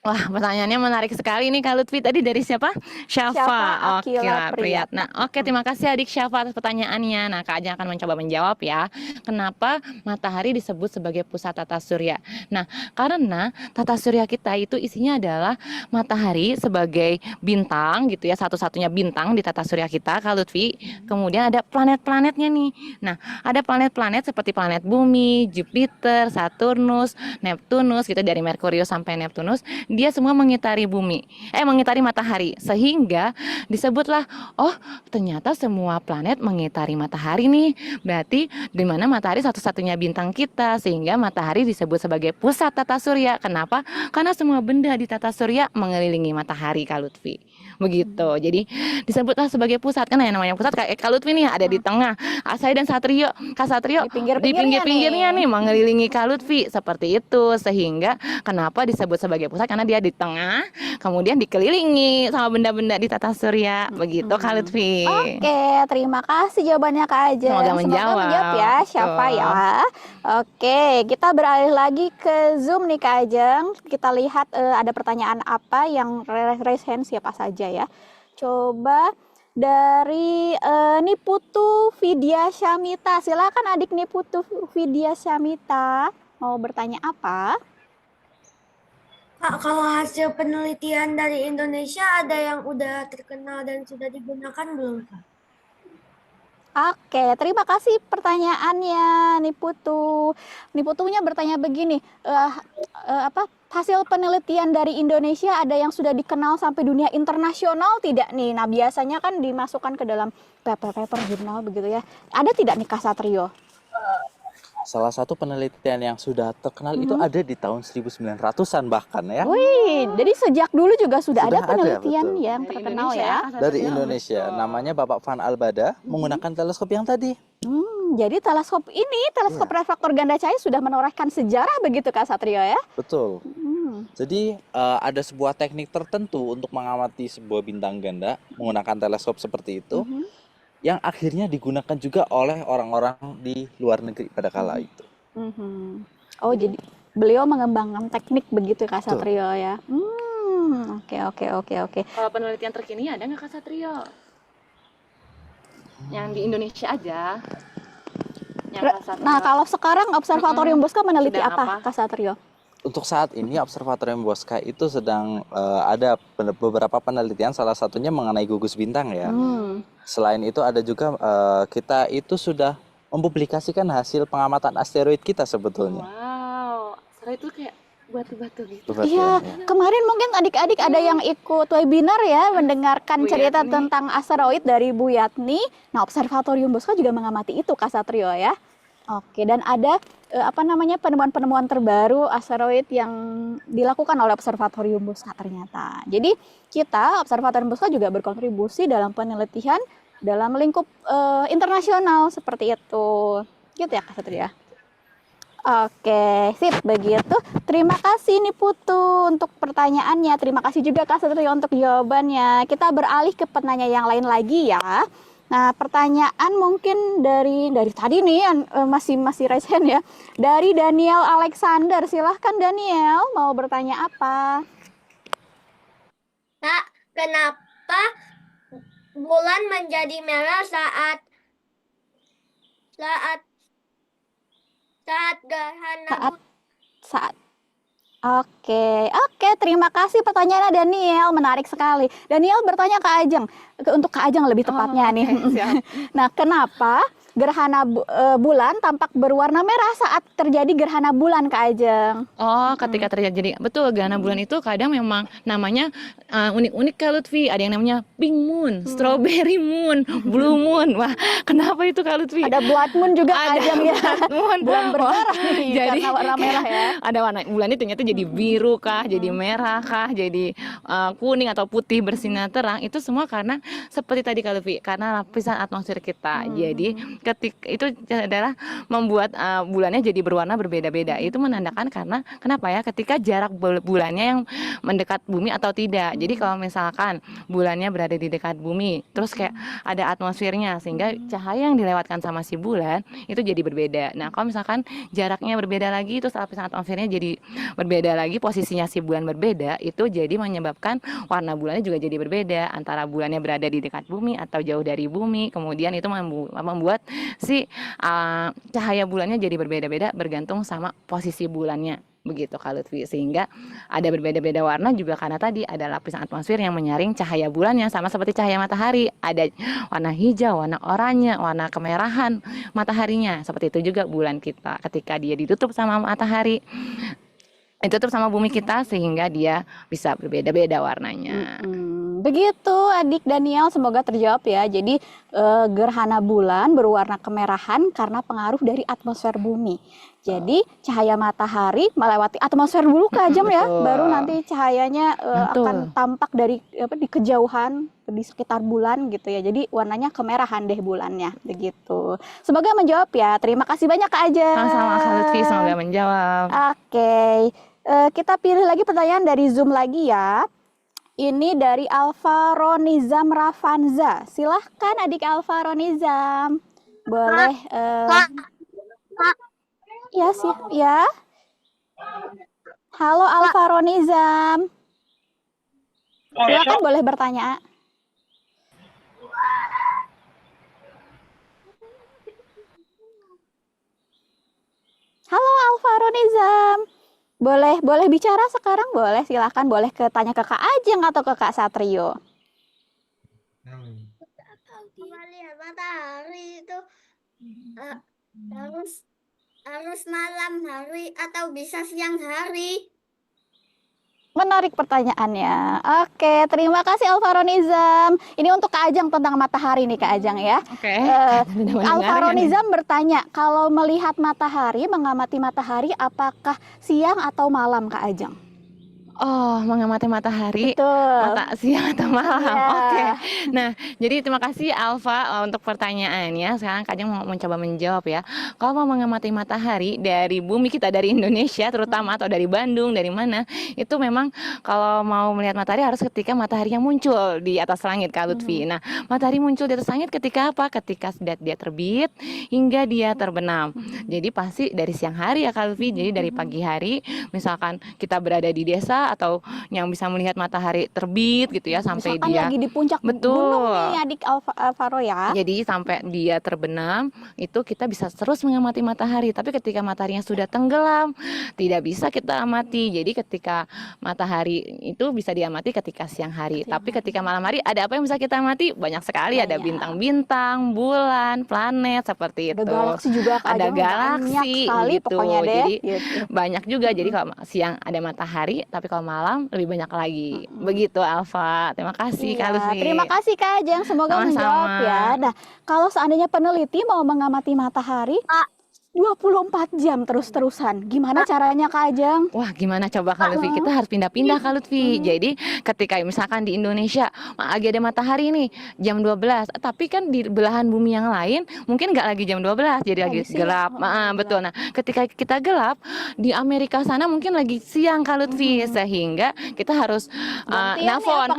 Wah, pertanyaannya menarik sekali nih Kak Lutfi. Tadi dari siapa? Syafa Akila Priyatna. Oke, terima kasih adik Syafa atas pertanyaannya. Nah, Kak Ajeng akan mencoba menjawab ya. Kenapa matahari disebut sebagai pusat tata surya? Nah, karena tata surya kita itu isinya adalah matahari sebagai bintang gitu ya, satu-satunya bintang di tata surya kita, Kak Lutfi. Kemudian ada planet-planetnya nih. Nah, ada planet-planet seperti planet Bumi, Jupiter, Saturnus, Neptunus gitu, dari Merkurius sampai Neptunus. Dia semua mengitari mengitari matahari, sehingga disebutlah, oh ternyata semua planet mengitari matahari nih, berarti di mana matahari satu-satunya bintang kita, sehingga matahari disebut sebagai pusat tata surya. Kenapa? Karena semua benda di tata surya mengelilingi matahari, Kak Lutfi. Begitu, jadi disebutlah sebagai pusat. Kan yang namanya pusat kayak Kak Lutfi nih ada di tengah, saya dan Satrio, Kak Satrio di pinggir-pinggirnya nih mengelilingi Kak Lutfi, seperti itu. Sehingga kenapa disebut sebagai pusat, karena dia di tengah, kemudian dikelilingi sama benda-benda di tata surya. Begitu Kak Lutfi. Oke, terima kasih jawabannya Kak Ajeng. Semoga menjawab ya, Syafa ya. Oke, kita beralih lagi ke Zoom nih Kak Ajeng. Kita lihat ada pertanyaan apa yang raise hand siapa saja ya. Coba dari Niputu Vidya Syamita. Silakan adik Niputu Vidya Syamita. Mau bertanya apa? Kak, kalau hasil penelitian dari Indonesia ada yang udah terkenal dan sudah digunakan belum, Kak? Oke, terima kasih pertanyaannya Niputu. Niputunya bertanya begini, hasil penelitian dari Indonesia ada yang sudah dikenal sampai dunia internasional tidak nih? Nah, biasanya kan dimasukkan ke dalam paper-paper jurnal begitu ya. Ada tidak nih Kak Satrio? Salah satu penelitian yang sudah terkenal itu ada di tahun 1900-an bahkan ya. Wih, jadi sejak dulu juga sudah ada Sudah ada, penelitian betul. yang terkenal ya. Dari Indonesia, namanya Bapak Van Albada, menggunakan teleskop yang tadi. Jadi teleskop refraktor ganda cahaya sudah menorehkan sejarah begitu Kak Satrio ya? Betul. Jadi ada sebuah teknik tertentu untuk mengamati sebuah bintang ganda menggunakan teleskop seperti itu, yang akhirnya digunakan juga oleh orang-orang di luar negeri pada kala itu. Oh, jadi beliau mengembangkan teknik begitu Kak Satrio ya? Oke. Kalau penelitian terkini ada nggak Kak Satrio? Yang di Indonesia aja. Nah, kalau sekarang Observatorium Bosca meneliti Sedang apa Kak Satrio? Untuk saat ini Observatorium Bosca itu sedang ada beberapa penelitian, salah satunya mengenai gugus bintang ya. Selain itu ada juga kita itu sudah mempublikasikan hasil pengamatan asteroid kita sebetulnya. Wow, asteroid itu kayak batu-batu gitu. Iya, kemarin mungkin adik-adik ada yang ikut webinar ya, mendengarkan cerita tentang asteroid dari Bu Yatni. Nah, Observatorium Bosca juga mengamati itu Kak Satrio ya. Oke, dan ada penemuan-penemuan terbaru asteroid yang dilakukan oleh Observatorium Bosca ternyata. Jadi kita Observatorium Bosca juga berkontribusi dalam penelitian dalam lingkup internasional seperti itu. Gitu ya Kak Satria. Oke, sip begitu. Terima kasih Niputu untuk pertanyaannya. Terima kasih juga Kak Satria untuk jawabannya. Kita beralih ke penanya yang lain lagi ya. Nah, pertanyaan mungkin dari tadi nih masih raise hand ya. Dari Daniel Alexander. Silahkan Daniel, mau bertanya apa? Kak, kenapa bulan menjadi merah saat gerhana Saat Oke, terima kasih pertanyaannya Daniel, menarik sekali. Daniel bertanya Kak Ajeng, untuk Kak Ajeng lebih tepatnya nih. Siap. Nah, kenapa gerhana bulan tampak berwarna merah saat terjadi gerhana bulan, Kak Ajeng? Oh, ketika terjadi, betul, gerhana bulan itu kadang memang namanya unik-unik Kak Lutfi. Ada yang namanya pink moon, strawberry moon, blue moon. Wah, kenapa itu Kak Lutfi? Ada blood moon juga, Kak Ada Ajeng ya. blood moon. Bulan berdarah Wah, nih, jadi karena warna merah ya. ada warna bulannya ternyata jadi biru kah, jadi merah kah, jadi kuning atau putih bersinar terang. Itu semua karena seperti tadi Kak Lutfi, karena lapisan atmosfer kita. Jadi ketika itu adalah membuat bulannya jadi berwarna berbeda-beda. Itu menandakan karena kenapa ya? Ketika jarak bulannya yang mendekat bumi atau tidak. Jadi kalau misalkan bulannya berada di dekat bumi, terus kayak ada atmosfernya sehingga cahaya yang dilewatkan sama si bulan itu jadi berbeda. Nah, kalau misalkan jaraknya berbeda lagi, terus lapisan atmosfernya jadi berbeda lagi, posisinya si bulan berbeda, itu jadi menyebabkan warna bulannya juga jadi berbeda antara bulannya berada di dekat bumi atau jauh dari bumi. Kemudian itu membuat si cahaya bulannya jadi berbeda-beda bergantung sama posisi bulannya. Begitu Kak Lutfi, sehingga ada berbeda-beda warna juga karena tadi ada lapisan atmosfer yang menyaring cahaya bulannya, sama seperti cahaya matahari, ada warna hijau, warna oranye, warna kemerahan mataharinya. Seperti itu juga bulan kita ketika dia ditutup sama matahari, ditutup sama bumi kita, sehingga dia bisa berbeda-beda warnanya. Begitu Adik Daniel, semoga terjawab ya. Jadi gerhana bulan berwarna kemerahan karena pengaruh dari atmosfer bumi. Jadi cahaya matahari melewati atmosfer dulu Kak Ajeng ya, baru nanti cahayanya akan tampak dari di kejauhan di sekitar bulan gitu ya. Jadi warnanya kemerahan deh bulannya, begitu. Semoga menjawab ya. Terima kasih banyak Kak Ajeng. Sama-sama Kak Lutfi, semoga menjawab. Oke, kita pilih lagi pertanyaan dari Zoom lagi ya. Ini dari Alvaro Nizam Rafanza. Silahkan adik Alvaro Nizam. Boleh. Ya sih, ya. Halo Alvaro Nizam. Silahkan boleh bertanya. Halo Alvaro Nizam. Boleh bicara sekarang, boleh, silahkan, boleh tanya ke Kak Ajeng atau ke Kak Satrio. Melihat matahari itu harus malam hari atau bisa siang hari? Menarik pertanyaannya. Oke, terima kasih Alvaro Nizam. Ini untuk Kak Ajeng tentang matahari nih Kak Ajeng ya. Oke. Alvaro Nizam bertanya, kalau melihat matahari, mengamati matahari, apakah siang atau malam Kak Ajeng? Oh, mengamati matahari, Betul. siang atau malam. Iya. Oke. Nah, jadi terima kasih Alfa untuk pertanyaannya. Sekarang Kak Ajeng mau mencoba menjawab ya. Kalau mau mengamati matahari dari bumi kita, dari Indonesia terutama, atau dari Bandung, dari mana, itu memang kalau mau melihat matahari harus ketika matahari yang muncul di atas langit Kak Lutfi. Nah, matahari muncul di atas langit ketika apa? Ketika dia terbit hingga dia terbenam. Jadi pasti dari siang hari ya Kak Lutfi. Jadi dari pagi hari, misalkan kita berada di desa atau yang bisa melihat matahari terbit gitu ya sampai Misalkan dia lagi di puncak gunung nih adik Alvaro ya. Jadi sampai dia terbenam itu kita bisa terus mengamati matahari. Tapi ketika mataharinya sudah tenggelam tidak bisa kita amati. Jadi ketika matahari itu bisa diamati ketika siang hari. Tapi ketika malam hari ada apa yang bisa kita amati? Banyak sekali. Ada bintang-bintang, bulan, planet seperti itu. Ada galaksi juga Kak Ada Ajeng, galaksi banyak sekali gitu. pokoknya deh. Jadi Gitu. banyak juga. Jadi kalau siang ada matahari, tapi kalau malam lebih banyak lagi. Begitu Alfa. Terima kasih Kak Lutfi. Terima kasih Kak Ajeng, semoga Sama-sama. menjawab ya. Nah, kalau seandainya peneliti mau mengamati matahari 24 jam terus-terusan, gimana caranya Kak Ajeng? Wah, gimana coba Kak Lutfi? Kita harus pindah-pindah Kak Lutfi. Jadi ketika misalkan di Indonesia lagi ada matahari nih jam 12, tapi kan di belahan bumi yang lain mungkin nggak lagi jam 12, jadi lagi gelap. Betul. Nah, ketika kita gelap di Amerika sana mungkin lagi siang Kak Lutfi, sehingga kita harus nelpon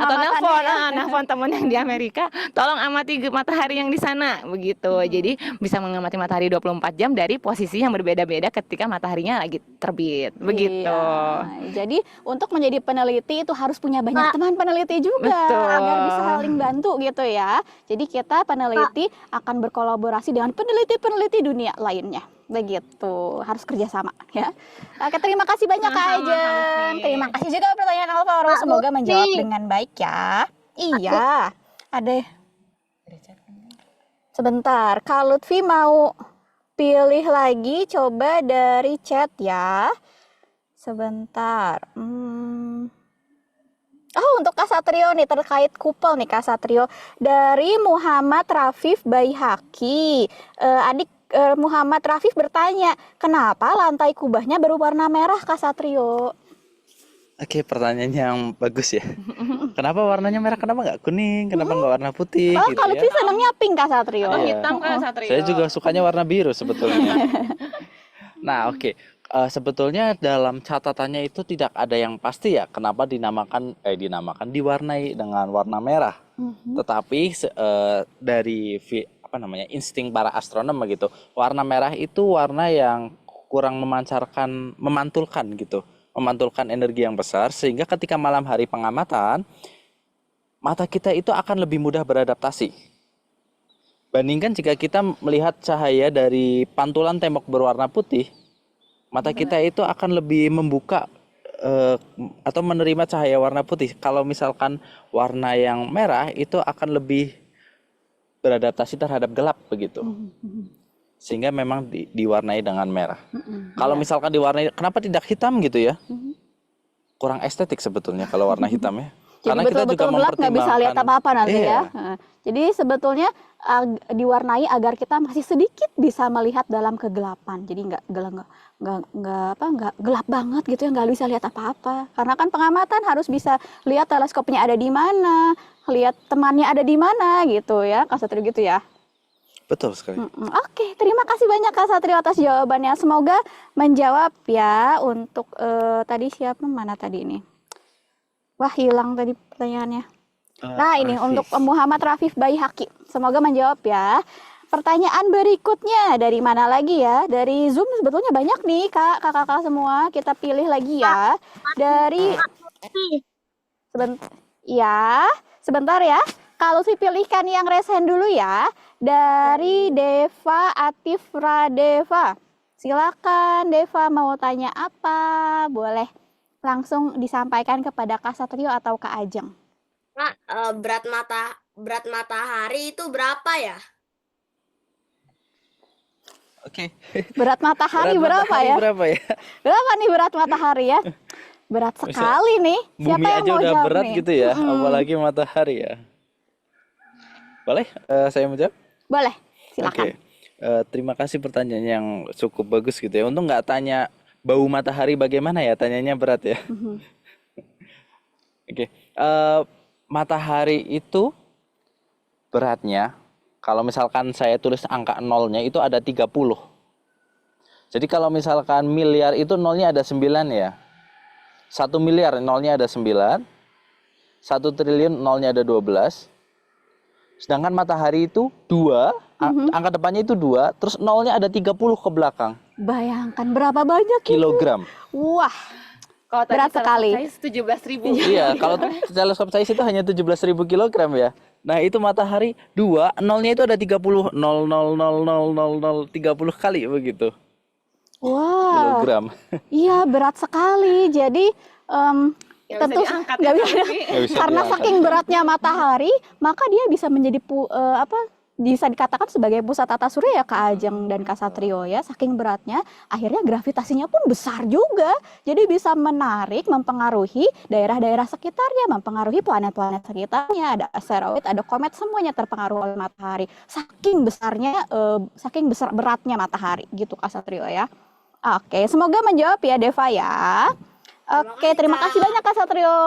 nelpon teman yang di Amerika, tolong amati matahari yang di sana begitu. Jadi bisa mengamati matahari 24 jam dari posisi yang berbeda-beda ketika mataharinya lagi terbit. Begitu. Iya. Jadi untuk menjadi peneliti itu harus punya banyak teman peneliti juga. Betul. Agar bisa saling bantu gitu ya. Jadi kita peneliti akan berkolaborasi dengan peneliti-peneliti dunia lainnya. Begitu, harus kerjasama ya. Oke, terima kasih banyak Kak Ajeng. Terima kasih juga pertanyaan Alvaro. Semoga menjawab dengan baik ya. Iya. Ada. Sebentar, Kak Lutfi mau pilih lagi, coba dari chat ya. Sebentar. Oh, untuk Kak Satrio nih, terkait kupel nih Kak Satrio. Dari Muhammad Rafif Baihaki. Adik Muhammad Rafif bertanya, kenapa lantai kubahnya berwarna merah Kak Satrio? Oke, pertanyaan yang bagus ya. Kenapa warnanya merah? Kenapa nggak kuning? Kenapa nggak warna putih Oh, gitu Kak ya? Lutfi senangnya pink Kak Satrio. Oh, Iya. hitam Kak Satrio. Saya juga sukanya warna biru sebetulnya. Nah, oke. Sebetulnya dalam catatannya itu tidak ada yang pasti ya kenapa diwarnai dengan warna merah. Tetapi dari insting para astronom begitu, warna merah itu warna yang kurang memantulkan energi yang besar, sehingga ketika malam hari pengamatan mata kita itu akan lebih mudah beradaptasi. Bandingkan jika kita melihat cahaya dari pantulan tembok berwarna putih, mata kita itu akan lebih membuka atau menerima cahaya warna putih. Kalau misalkan warna yang merah itu akan lebih beradaptasi terhadap gelap begitu. Sehingga memang diwarnai dengan merah. Kalau misalkan diwarnai, kenapa tidak hitam gitu ya? Kurang estetik sebetulnya kalau warna hitam ya. Jadi betul-betul gelap nggak bisa lihat apa-apa nanti ya. Jadi sebetulnya diwarnai agar kita masih sedikit bisa melihat dalam kegelapan. Jadi nggak gelap banget gitu ya, nggak bisa lihat apa-apa. Karena kan pengamatan harus bisa lihat teleskopnya ada di mana, lihat temannya ada di mana gitu ya, Kak Satrio gitu ya. Betul sekali. Oke, terima kasih banyak Kak Satrio atas jawabannya. Semoga menjawab ya untuk tadi siapa mana tadi ini. Wah, hilang tadi pertanyaannya. Nah, ini Rafif. untuk Muhammad Rafif Baihaki. Semoga menjawab ya. Pertanyaan berikutnya dari mana lagi ya? Dari Zoom sebetulnya banyak nih, kakak-kakak semua. Kita pilih lagi ya. Dari sebentar ya. Kalau sih pilihkan yang resen dulu ya. Dari Deva Atifra Deva. Silakan Deva, mau tanya apa? Boleh langsung disampaikan kepada Kak Satrio atau Kak Ajeng. Kak, berat matahari itu berapa ya? Oke. Berat matahari berapa ya? Berapa ya? Berapa nih berat matahari ya? Berat sekali nih. Siapa Bumi yang aja mau udah jawab berat nih? gitu ya, apalagi matahari ya. Boleh saya menjawab? Boleh, Oke. silakan. Terima kasih pertanyaan yang cukup bagus gitu ya. Untung nggak tanya bau matahari bagaimana ya, tanyanya berat ya. Oke. Matahari itu beratnya, kalau misalkan saya tulis angka nolnya itu ada 30. Jadi kalau misalkan miliar itu nolnya ada 9 ya. 1 miliar nolnya ada 9. 1 triliun nolnya ada 12. Sedangkan matahari itu 2, angka depannya itu 2, terus nolnya ada 30 ke belakang. Bayangkan berapa banyak itu. Kilogram. Wah, Kalau tadi berat sekali. 17.000. Iya, kalau teleskop saya itu hanya 17.000 kilogram ya. Nah, itu matahari 2, nolnya itu ada 30, 30 kali begitu. Wah, Kilogram. iya berat sekali. Jadi Nggak tentu bisa diangkat nggak ya, bisa, tapi. Nggak bisa karena diangkat. saking beratnya matahari, maka dia bisa menjadi bisa dikatakan sebagai pusat tata surya ya Kak Ajeng dan Kak Satrio ya. Saking beratnya, akhirnya gravitasinya pun besar juga. Jadi bisa menarik, mempengaruhi daerah-daerah sekitarnya, mempengaruhi planet-planet sekitarnya. Ada asteroid, ada komet, semuanya terpengaruh oleh matahari. Saking besarnya, saking besar beratnya matahari gitu Kak Satrio ya. Oke, semoga menjawab ya Deva ya. Oke, terima kasih banyak Kak Satrio.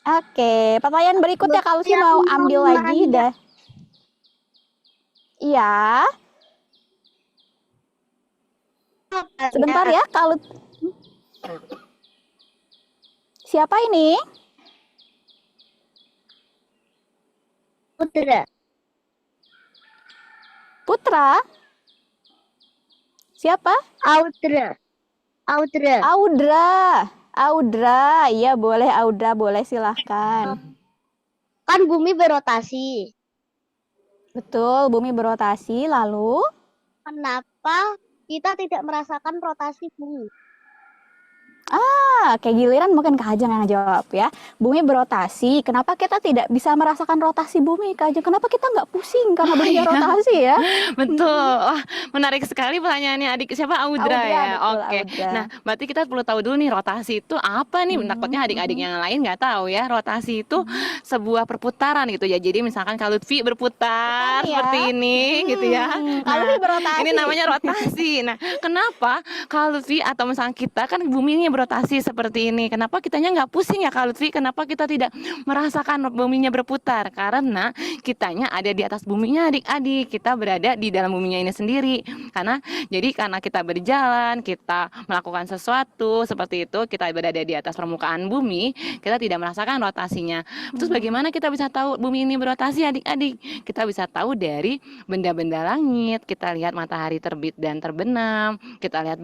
Oke, pertanyaan berikutnya kalau sih mau ambil lagi dah. Iya. Sebentar ya, kalau siapa ini? Putra. Putra? Siapa? Audra. Audra. Iya, boleh Audra, boleh silahkan. Kan bumi berotasi. Betul, bumi berotasi, lalu Kenapa kita tidak merasakan rotasi bumi? Kayak giliran mungkin Kak Ajeng yang jawab ya. Bumi berotasi, kenapa kita tidak bisa merasakan rotasi bumi, Kak Ajeng? Kenapa kita nggak pusing karena buminya rotasi ya? Betul. Wah, menarik sekali pertanyaannya adik siapa Audra ya. betul, Oke. Audra. Nah, berarti kita perlu tahu dulu nih rotasi itu apa nih? Takutnya adik-adik yang lain nggak tahu ya. Rotasi itu sebuah perputaran gitu ya. Jadi misalkan Kak Lutfi berputar Putar ya. seperti ini gitu ya. Kak Lutfi berotasi. Ini namanya rotasi. Nah, kenapa Kak Lutfi atau misalkan kita kan buminya berotasi seperti ini. Kenapa kitanya nggak pusing ya Kak Lutfi? Kenapa kita tidak merasakan buminya berputar? Karena kitanya ada di atas buminya adik-adik. Kita berada di dalam buminya ini sendiri. Karena kita berjalan, kita melakukan sesuatu seperti itu, kita berada di atas permukaan bumi, kita tidak merasakan rotasinya. Terus bagaimana kita bisa tahu bumi ini berotasi adik-adik? Kita bisa tahu dari benda-benda langit. Kita lihat matahari terbit dan terbenam. Kita lihat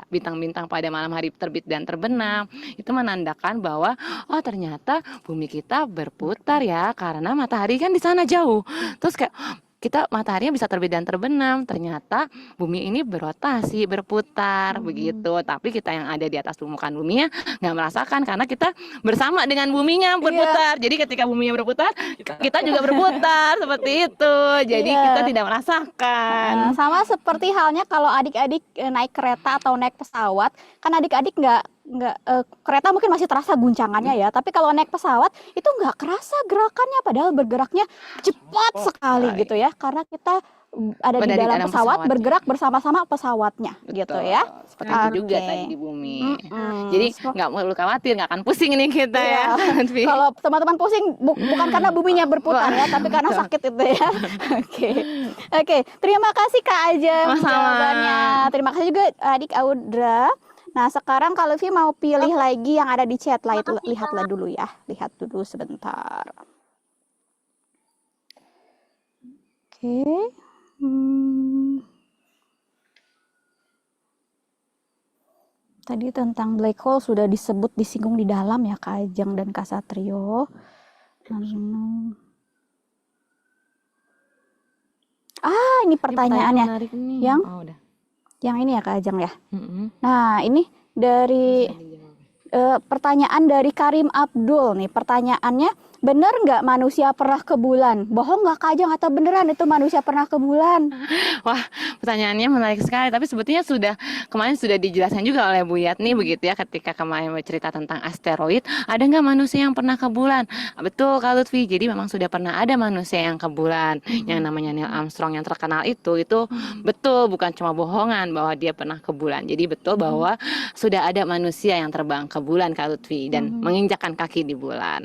bintang-bintang pada malam hari terbit dan terbenam. Itu menandakan bahwa ternyata bumi kita berputar ya, karena matahari kan di sana jauh. Terus kayak kita mataharinya bisa terbit dan terbenam, ternyata bumi ini berotasi, berputar begitu. Tapi kita yang ada di atas permukaan buminya nggak merasakan karena kita bersama dengan buminya berputar. Jadi ketika buminya berputar, kita juga berputar seperti itu. Jadi kita tidak merasakan. Sama seperti halnya kalau adik-adik naik kereta atau naik pesawat, kan adik-adik nggak kereta mungkin masih terasa guncangannya ya, tapi kalau naik pesawat itu nggak kerasa gerakannya, padahal bergeraknya cepat sekali gitu ya, karena kita ada di dalam pesawat bergerak bersama-sama pesawatnya. Betul. Gitu ya. Seperti itu juga tadi di bumi. Jadi nggak perlu khawatir, nggak akan pusing nih kita ya. Kalau teman-teman pusing bukan karena buminya berputar ya, tapi karena sakit itu ya. Oke. Terima kasih Kak Ajeng jawabannya. Terima kasih juga adik Audra. Nah, sekarang Kak Lutfi mau pilih lagi yang ada di chat. Lihatlah dulu ya. Lihat dulu sebentar. Oke. Tadi tentang black hole sudah disinggung di dalam ya Kak Ajeng dan Kak Satrio. Ini pertanyaannya. Yang ini ya Kak Ajeng ya. Nah, ini dari pertanyaan dari Karim Abdul nih. Pertanyaannya, benar nggak manusia pernah ke bulan? Bohong nggak Kak Ajeng atau beneran itu manusia pernah ke bulan? Wah, pertanyaannya menarik sekali. Tapi sebetulnya kemarin sudah dijelaskan juga oleh Bu Yatni begitu ya, ketika kemarin bercerita tentang asteroid. Ada nggak manusia yang pernah ke bulan? Betul Kak Lutfi. Jadi memang sudah pernah ada manusia yang ke bulan. Yang namanya Neil Armstrong yang terkenal itu betul, bukan cuma bohongan bahwa dia pernah ke bulan. Jadi betul bahwa sudah ada manusia yang terbang ke bulan Kak Lutfi dan menginjakkan kaki di bulan.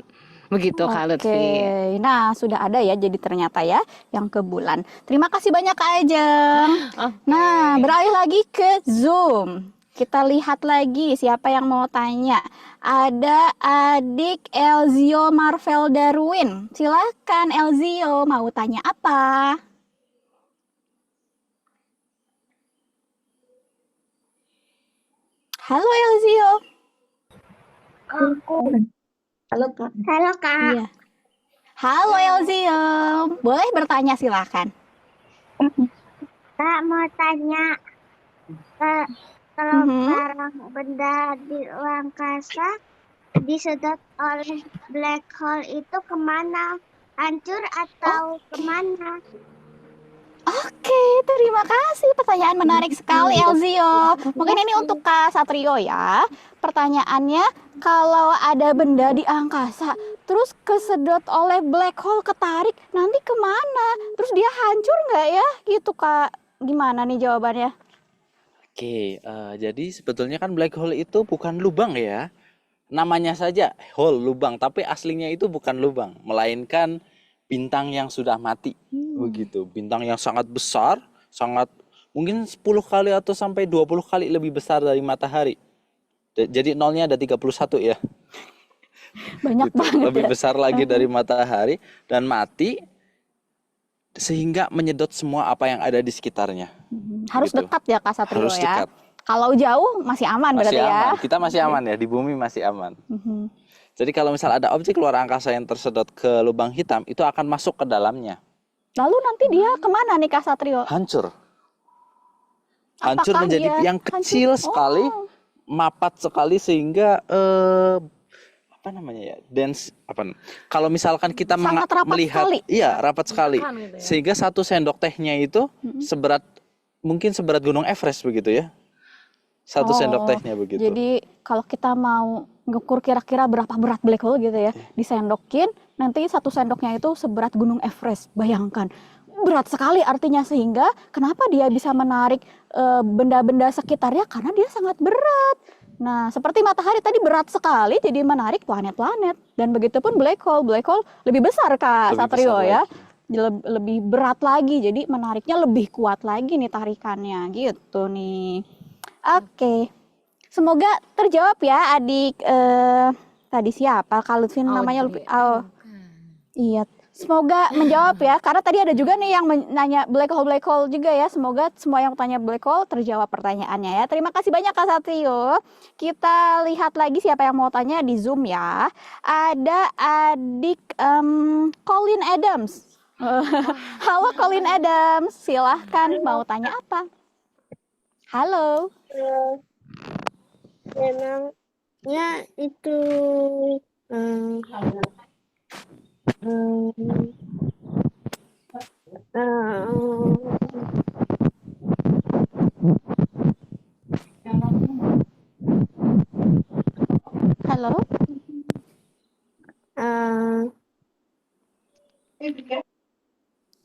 Begitu Kak Lutfi. Nah, sudah ada ya jadi ternyata ya yang ke bulan. Terima kasih banyak Kak Ajeng. Nah, beralih lagi ke Zoom. Kita lihat lagi siapa yang mau tanya. Ada adik Elzio Marvel Darwin. Silakan Elzio, mau tanya apa? Halo Elzio. Halo Kak. Halo Kak. Iya. Halo Elzio, boleh bertanya silakan. Kak mau tanya, kalau barang benda di luar angkasa disedot oleh black hole itu kemana? Hancur atau kemana? Oke, terima kasih. Pertanyaan menarik sekali Elzio. Mungkin ini untuk Kak Satrio ya. Pertanyaannya, kalau ada benda di angkasa, terus kesedot oleh black hole, ketarik, nanti kemana? Terus dia hancur nggak ya? Gitu Kak. Gimana nih jawabannya? Oke, jadi sebetulnya kan black hole itu bukan lubang ya. Namanya saja hole, lubang, tapi aslinya itu bukan lubang, melainkan bintang yang sudah mati. Begitu, bintang yang sangat besar, mungkin 10 kali atau sampai 20 kali lebih besar dari matahari. Jadi nolnya ada 31 ya. Banyak gitu. banget Lebih ya. besar lagi dari matahari dan mati sehingga menyedot semua apa yang ada di sekitarnya. Harus Gitu. dekat ya Kak Satrio Harus ya. dekat. Kalau jauh masih aman Masih berarti ya. aman. Kita masih aman ya, di bumi masih aman. Jadi kalau misal ada objek luar angkasa yang tersedot ke lubang hitam, itu akan masuk ke dalamnya. Lalu nanti dia kemana nih Kak Satrio? Hancur. Hancur Apakah menjadi dia yang kecil hancur? sekali, mapat sekali sehingga apa namanya ya, dance apa, kalau misalkan kita Sangat rapat melihat, sekali. iya rapat sekali, Makan gitu ya. sehingga 1 sendok tehnya itu mungkin seberat Gunung Everest begitu ya, 1 sendok Oh, tehnya begitu. jadi kalau kita mau ngukur kira-kira berapa berat black hole gitu ya, disendokin, nanti 1 sendoknya itu seberat Gunung Everest. Bayangkan, berat sekali artinya, sehingga kenapa dia bisa menarik benda-benda sekitarnya, karena dia sangat berat. Nah, seperti matahari tadi berat sekali, jadi menarik planet-planet. Dan begitu pun black hole. Black hole lebih besar, Kak Lebih Satrio besar ya. lagi. Lebih berat lagi, jadi menariknya lebih kuat lagi nih tarikannya, gitu nih. Oke, semoga terjawab ya adik. Tadi siapa? Kak Lutfi namanya. Oh, iya. Semoga menjawab ya, karena tadi ada juga nih yang nanya black hole juga ya. Semoga semua yang tanya black hole terjawab pertanyaannya ya. Terima kasih banyak Kak Satrio. Kita lihat lagi siapa yang mau tanya di Zoom ya. Ada adik Colin Adams. Halo Colin Adams, silahkan mau tanya apa? Halo. Memangnya itu Halo.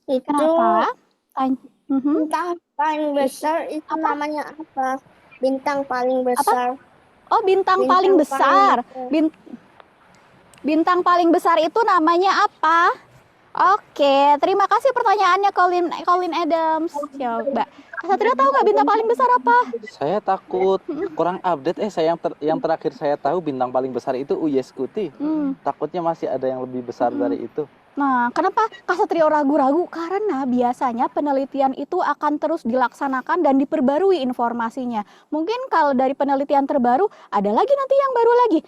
itu Kenapa? bintang paling besar itu namanya apa? Bintang paling besar. Oh, bintang paling besar. Bintang paling besar itu namanya apa? Oke, terima kasih pertanyaannya Colin Adams. Coba, Kak Satria tahu nggak bintang paling besar apa? Saya takut kurang update. Yang terakhir saya tahu bintang paling besar itu Ujeskuti. Takutnya masih ada yang lebih besar dari itu. Nah, kenapa Kak Satrio ragu-ragu? Karena biasanya penelitian itu akan terus dilaksanakan dan diperbarui informasinya. Mungkin kalau dari penelitian terbaru, ada lagi nanti yang baru lagi.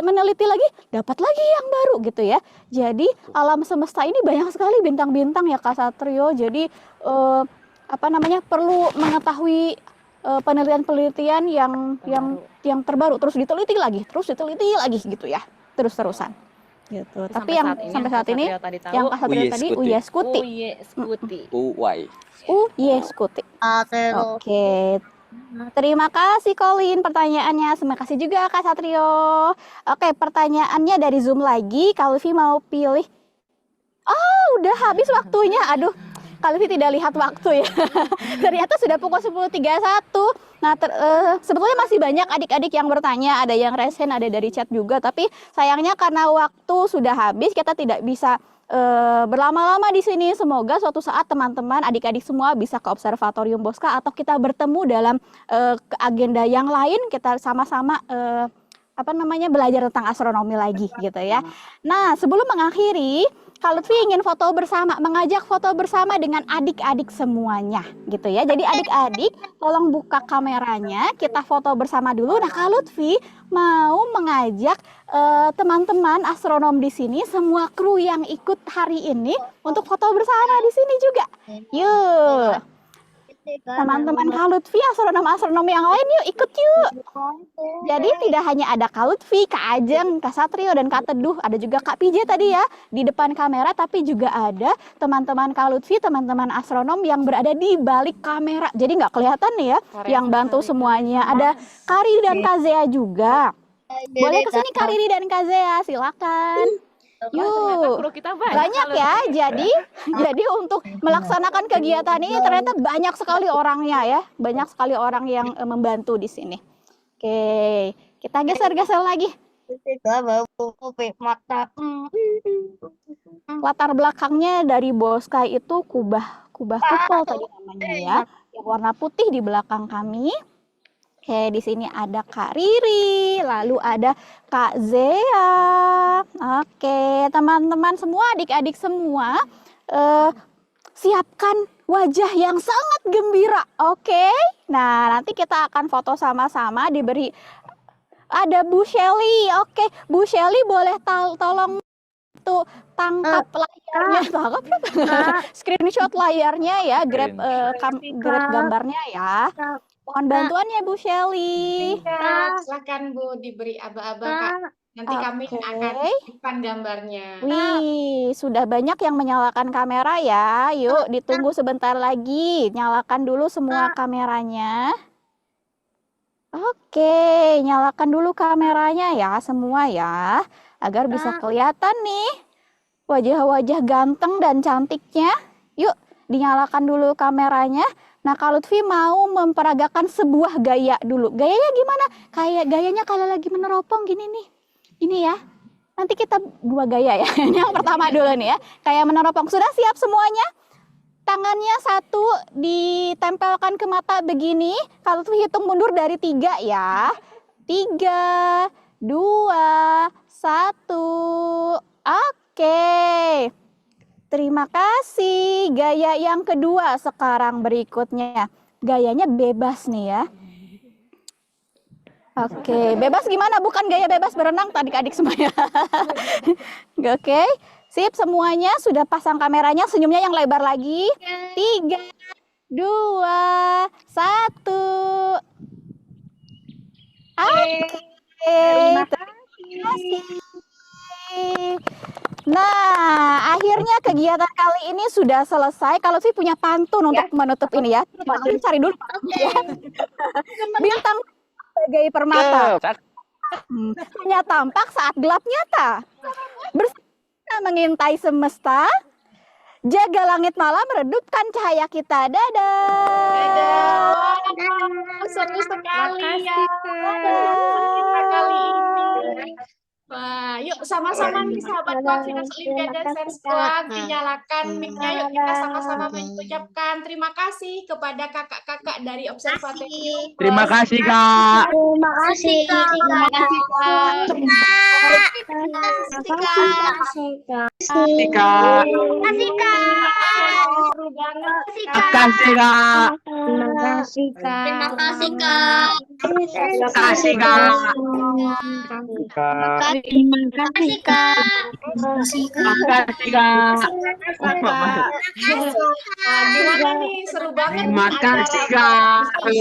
Meneliti lagi, dapat lagi yang baru gitu ya. Jadi alam semesta ini banyak sekali bintang-bintang ya Kak Satrio. Jadi perlu mengetahui penelitian-penelitian yang terbaru, terus diteliti lagi gitu ya, terus-terusan. Gitu. Tapi yang sampai saat ini yang Kak Satrio tadi Ujeskuti. Ujeskuti. Oke. Terima kasih Colin pertanyaannya. Terima kasih juga Kak Satrio. Oke, pertanyaannya dari Zoom lagi. Kak Lutfi mau pilih. Oh, udah habis waktunya. Aduh, Kak Lutfi tidak lihat waktu ya. Ternyata sudah pukul 10.31. Nah, sebetulnya masih banyak adik-adik yang bertanya, ada yang resen, ada dari chat juga. Tapi sayangnya karena waktu sudah habis, kita tidak bisa berlama-lama di sini. Semoga suatu saat teman-teman, adik-adik semua bisa ke Observatorium Bosca atau kita bertemu dalam agenda yang lain. Kita sama-sama belajar tentang astronomi lagi gitu ya. Nah, sebelum mengakhiri, Kak Lutfi ingin foto bersama, mengajak foto bersama dengan adik-adik semuanya gitu ya. Jadi adik-adik tolong buka kameranya, kita foto bersama dulu. Nah, Kak Lutfi mau mengajak teman-teman astronom di sini, semua kru yang ikut hari ini untuk foto bersama di sini juga. Yuk. Teman-teman Kak Lutfi, astronom yang lain yuk ikut yuk. Jadi tidak hanya ada Kak Lutfi, Kak Ajeng, Kak Satrio, dan Kak Teduh. Ada juga Kak PJ tadi ya di depan kamera. Tapi juga ada teman-teman Kak Lutfi, teman-teman astronom yang berada di balik kamera. Jadi nggak kelihatan nih ya yang bantu semuanya. Ada Kak Riri dan Kak Zea juga. Boleh kesini Kak Riri dan Kak Zea, silakan. Yuk, banyak ya. Jadi untuk melaksanakan kegiatan ini ternyata banyak sekali orangnya ya, banyak sekali orang yang membantu di sini. Oke, kita geser-geser lagi. Latar belakangnya dari Bosca itu kubah kupol tadi namanya ya, yang warna putih di belakang kami. Oke, di sini ada Kak Riri, lalu ada Kak Zea. Oke, teman-teman semua, adik-adik semua, siapkan wajah yang sangat gembira. Oke, nah nanti kita akan foto sama-sama, diberi. Ada Bu Shelly. Oke, Bu Shelly boleh tolong tuh tangkap layarnya, screenshot layarnya ya, grab gambarnya ya. Mohon bantuannya Bu Shelly. Kak, silakan Bu diberi aba-aba Kak. Nanti kami akan Oke. simpan gambarnya. Wih, sudah banyak yang menyalakan kamera ya. Yuk, ditunggu sebentar lagi. Nyalakan dulu semua kameranya. Oke, nyalakan dulu kameranya ya semua ya, agar bisa kelihatan nih wajah-wajah ganteng dan cantiknya. Yuk, dinyalakan dulu kameranya. Nah, Kak Lutfi mau memperagakan sebuah gaya dulu. Gayanya gimana? Kayak gayanya kalau lagi meneropong gini nih. Ini ya. Nanti kita dua gaya ya. Yang pertama dulu nih ya. Kayak meneropong. Sudah siap semuanya? Tangannya satu ditempelkan ke mata begini. Kalau tuh hitung mundur dari 3 ya. 3, 2, 1. Oke. Terima kasih. Gaya yang kedua sekarang berikutnya. Gayanya bebas nih ya. Oke, bebas gimana? Bukan gaya bebas berenang tadi adik semuanya. Oke. Sip, semuanya sudah pasang kameranya, senyumnya yang lebar lagi. 3, 2, 1. Oke. Terima kasih. Nah, akhirnya kegiatan kali ini sudah selesai. Kalau sih punya pantun untuk menutup ini ya. Cari dulu pantunnya. Bintang sebagai permata. Hanya tampak saat gelap nyata. Mengintai semesta, jaga langit malam, redupkan cahaya kita. Dadah. Seru sekali ya. Kita kali ini. Wah, yuk sama-sama nih sahabat kuat Finance Olimpiade Sains Squad, dinyalakan mic-nya, yuk kita sama-sama mengucapkan terima kasih kepada kakak-kakak dari Observatorium. Terima kasih, Kak. Terima kasih. Terima kasih, Kak. Terima kasih, Kak. Seru banget. Terima kasih, Kak. Terima kasih, Kak. Terima kasih, Kak. Terima kasih, Kak. Terima kasih, Kak. Terima kasih, Kak. Gimana nih, seru banget Terima nih kasih, acara Kak.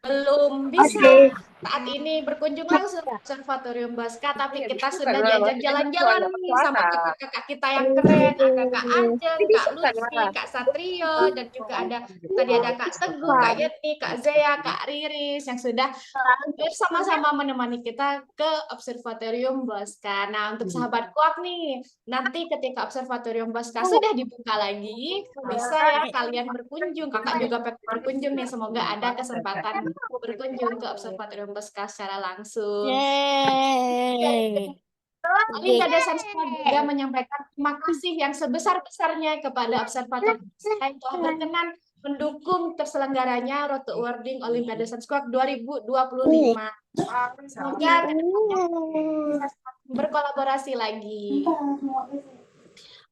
belum bisa saat ini berkunjung langsung ke Observatorium Bosca, tapi kita sudah diajak jalan-jalan nih sama kakak-kakak kita yang keren, Kakak Ajeng, Kak Lutfi, Kak Satrio, dan juga tadi ada Kak Teguh, Kak Yeti, Kak Zea, Kak Riris yang sudah bersama-sama menemani kita ke Observatorium Bosca. Nah, untuk sahabat kuak nih, nanti ketika Observatorium Bosca sudah dibuka lagi, bisa ya kalian berkunjung, kakak juga pengen berkunjung nih, semoga ada kesempatan berkunjung ke Observatorium Bosca secara langsung. Olimpiade Sains Squad juga menyampaikan terima kasih yang sebesar-besarnya kepada Observatorium Bosca yang telah berkenan mendukung terselenggaranya Road to Awarding Olimpiade Sains Squad 2025. Semoga berkolaborasi lagi.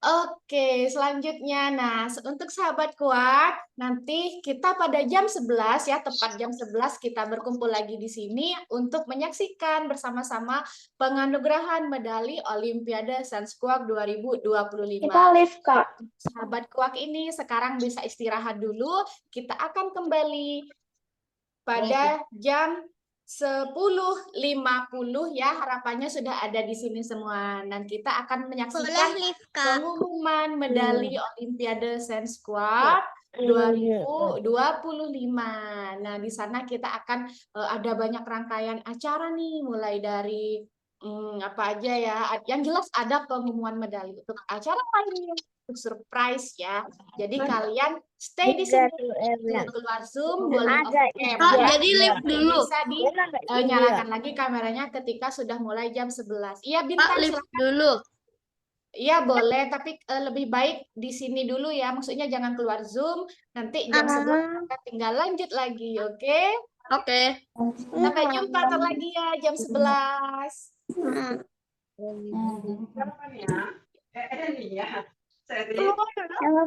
Oke, selanjutnya. Nah, untuk sahabat kuat, nanti kita pada jam 11 ya, tepat jam 11 kita berkumpul lagi di sini untuk menyaksikan bersama-sama penganugerahan medali Olimpiade Sains Kuak 2025. Kita live, Kak. Sahabat kuak ini sekarang bisa istirahat dulu. Kita akan kembali pada jam 10.50 ya, harapannya sudah ada di sini semua, dan kita akan menyaksikan pengumuman medali Olimpiade Sains Squad 2025. Nah, di sana kita akan ada banyak rangkaian acara nih, mulai dari apa aja ya, yang jelas ada pengumuman medali. Untuk acara lainnya, untuk surprise ya. Jadi kalian stay di sini, keluar Zoom, boleh off cam ya. Jadi live dulu. Bisa dinyalakan lagi kameranya ketika sudah mulai jam 11. Iya, Bintang, live silakan. dulu. Iya, boleh, tapi lebih baik di sini dulu ya. Maksudnya jangan keluar Zoom, nanti jam 11 kita tinggal lanjut lagi, oke? Oke. Sampai jumpa ntar lagi ya jam 11. Jangan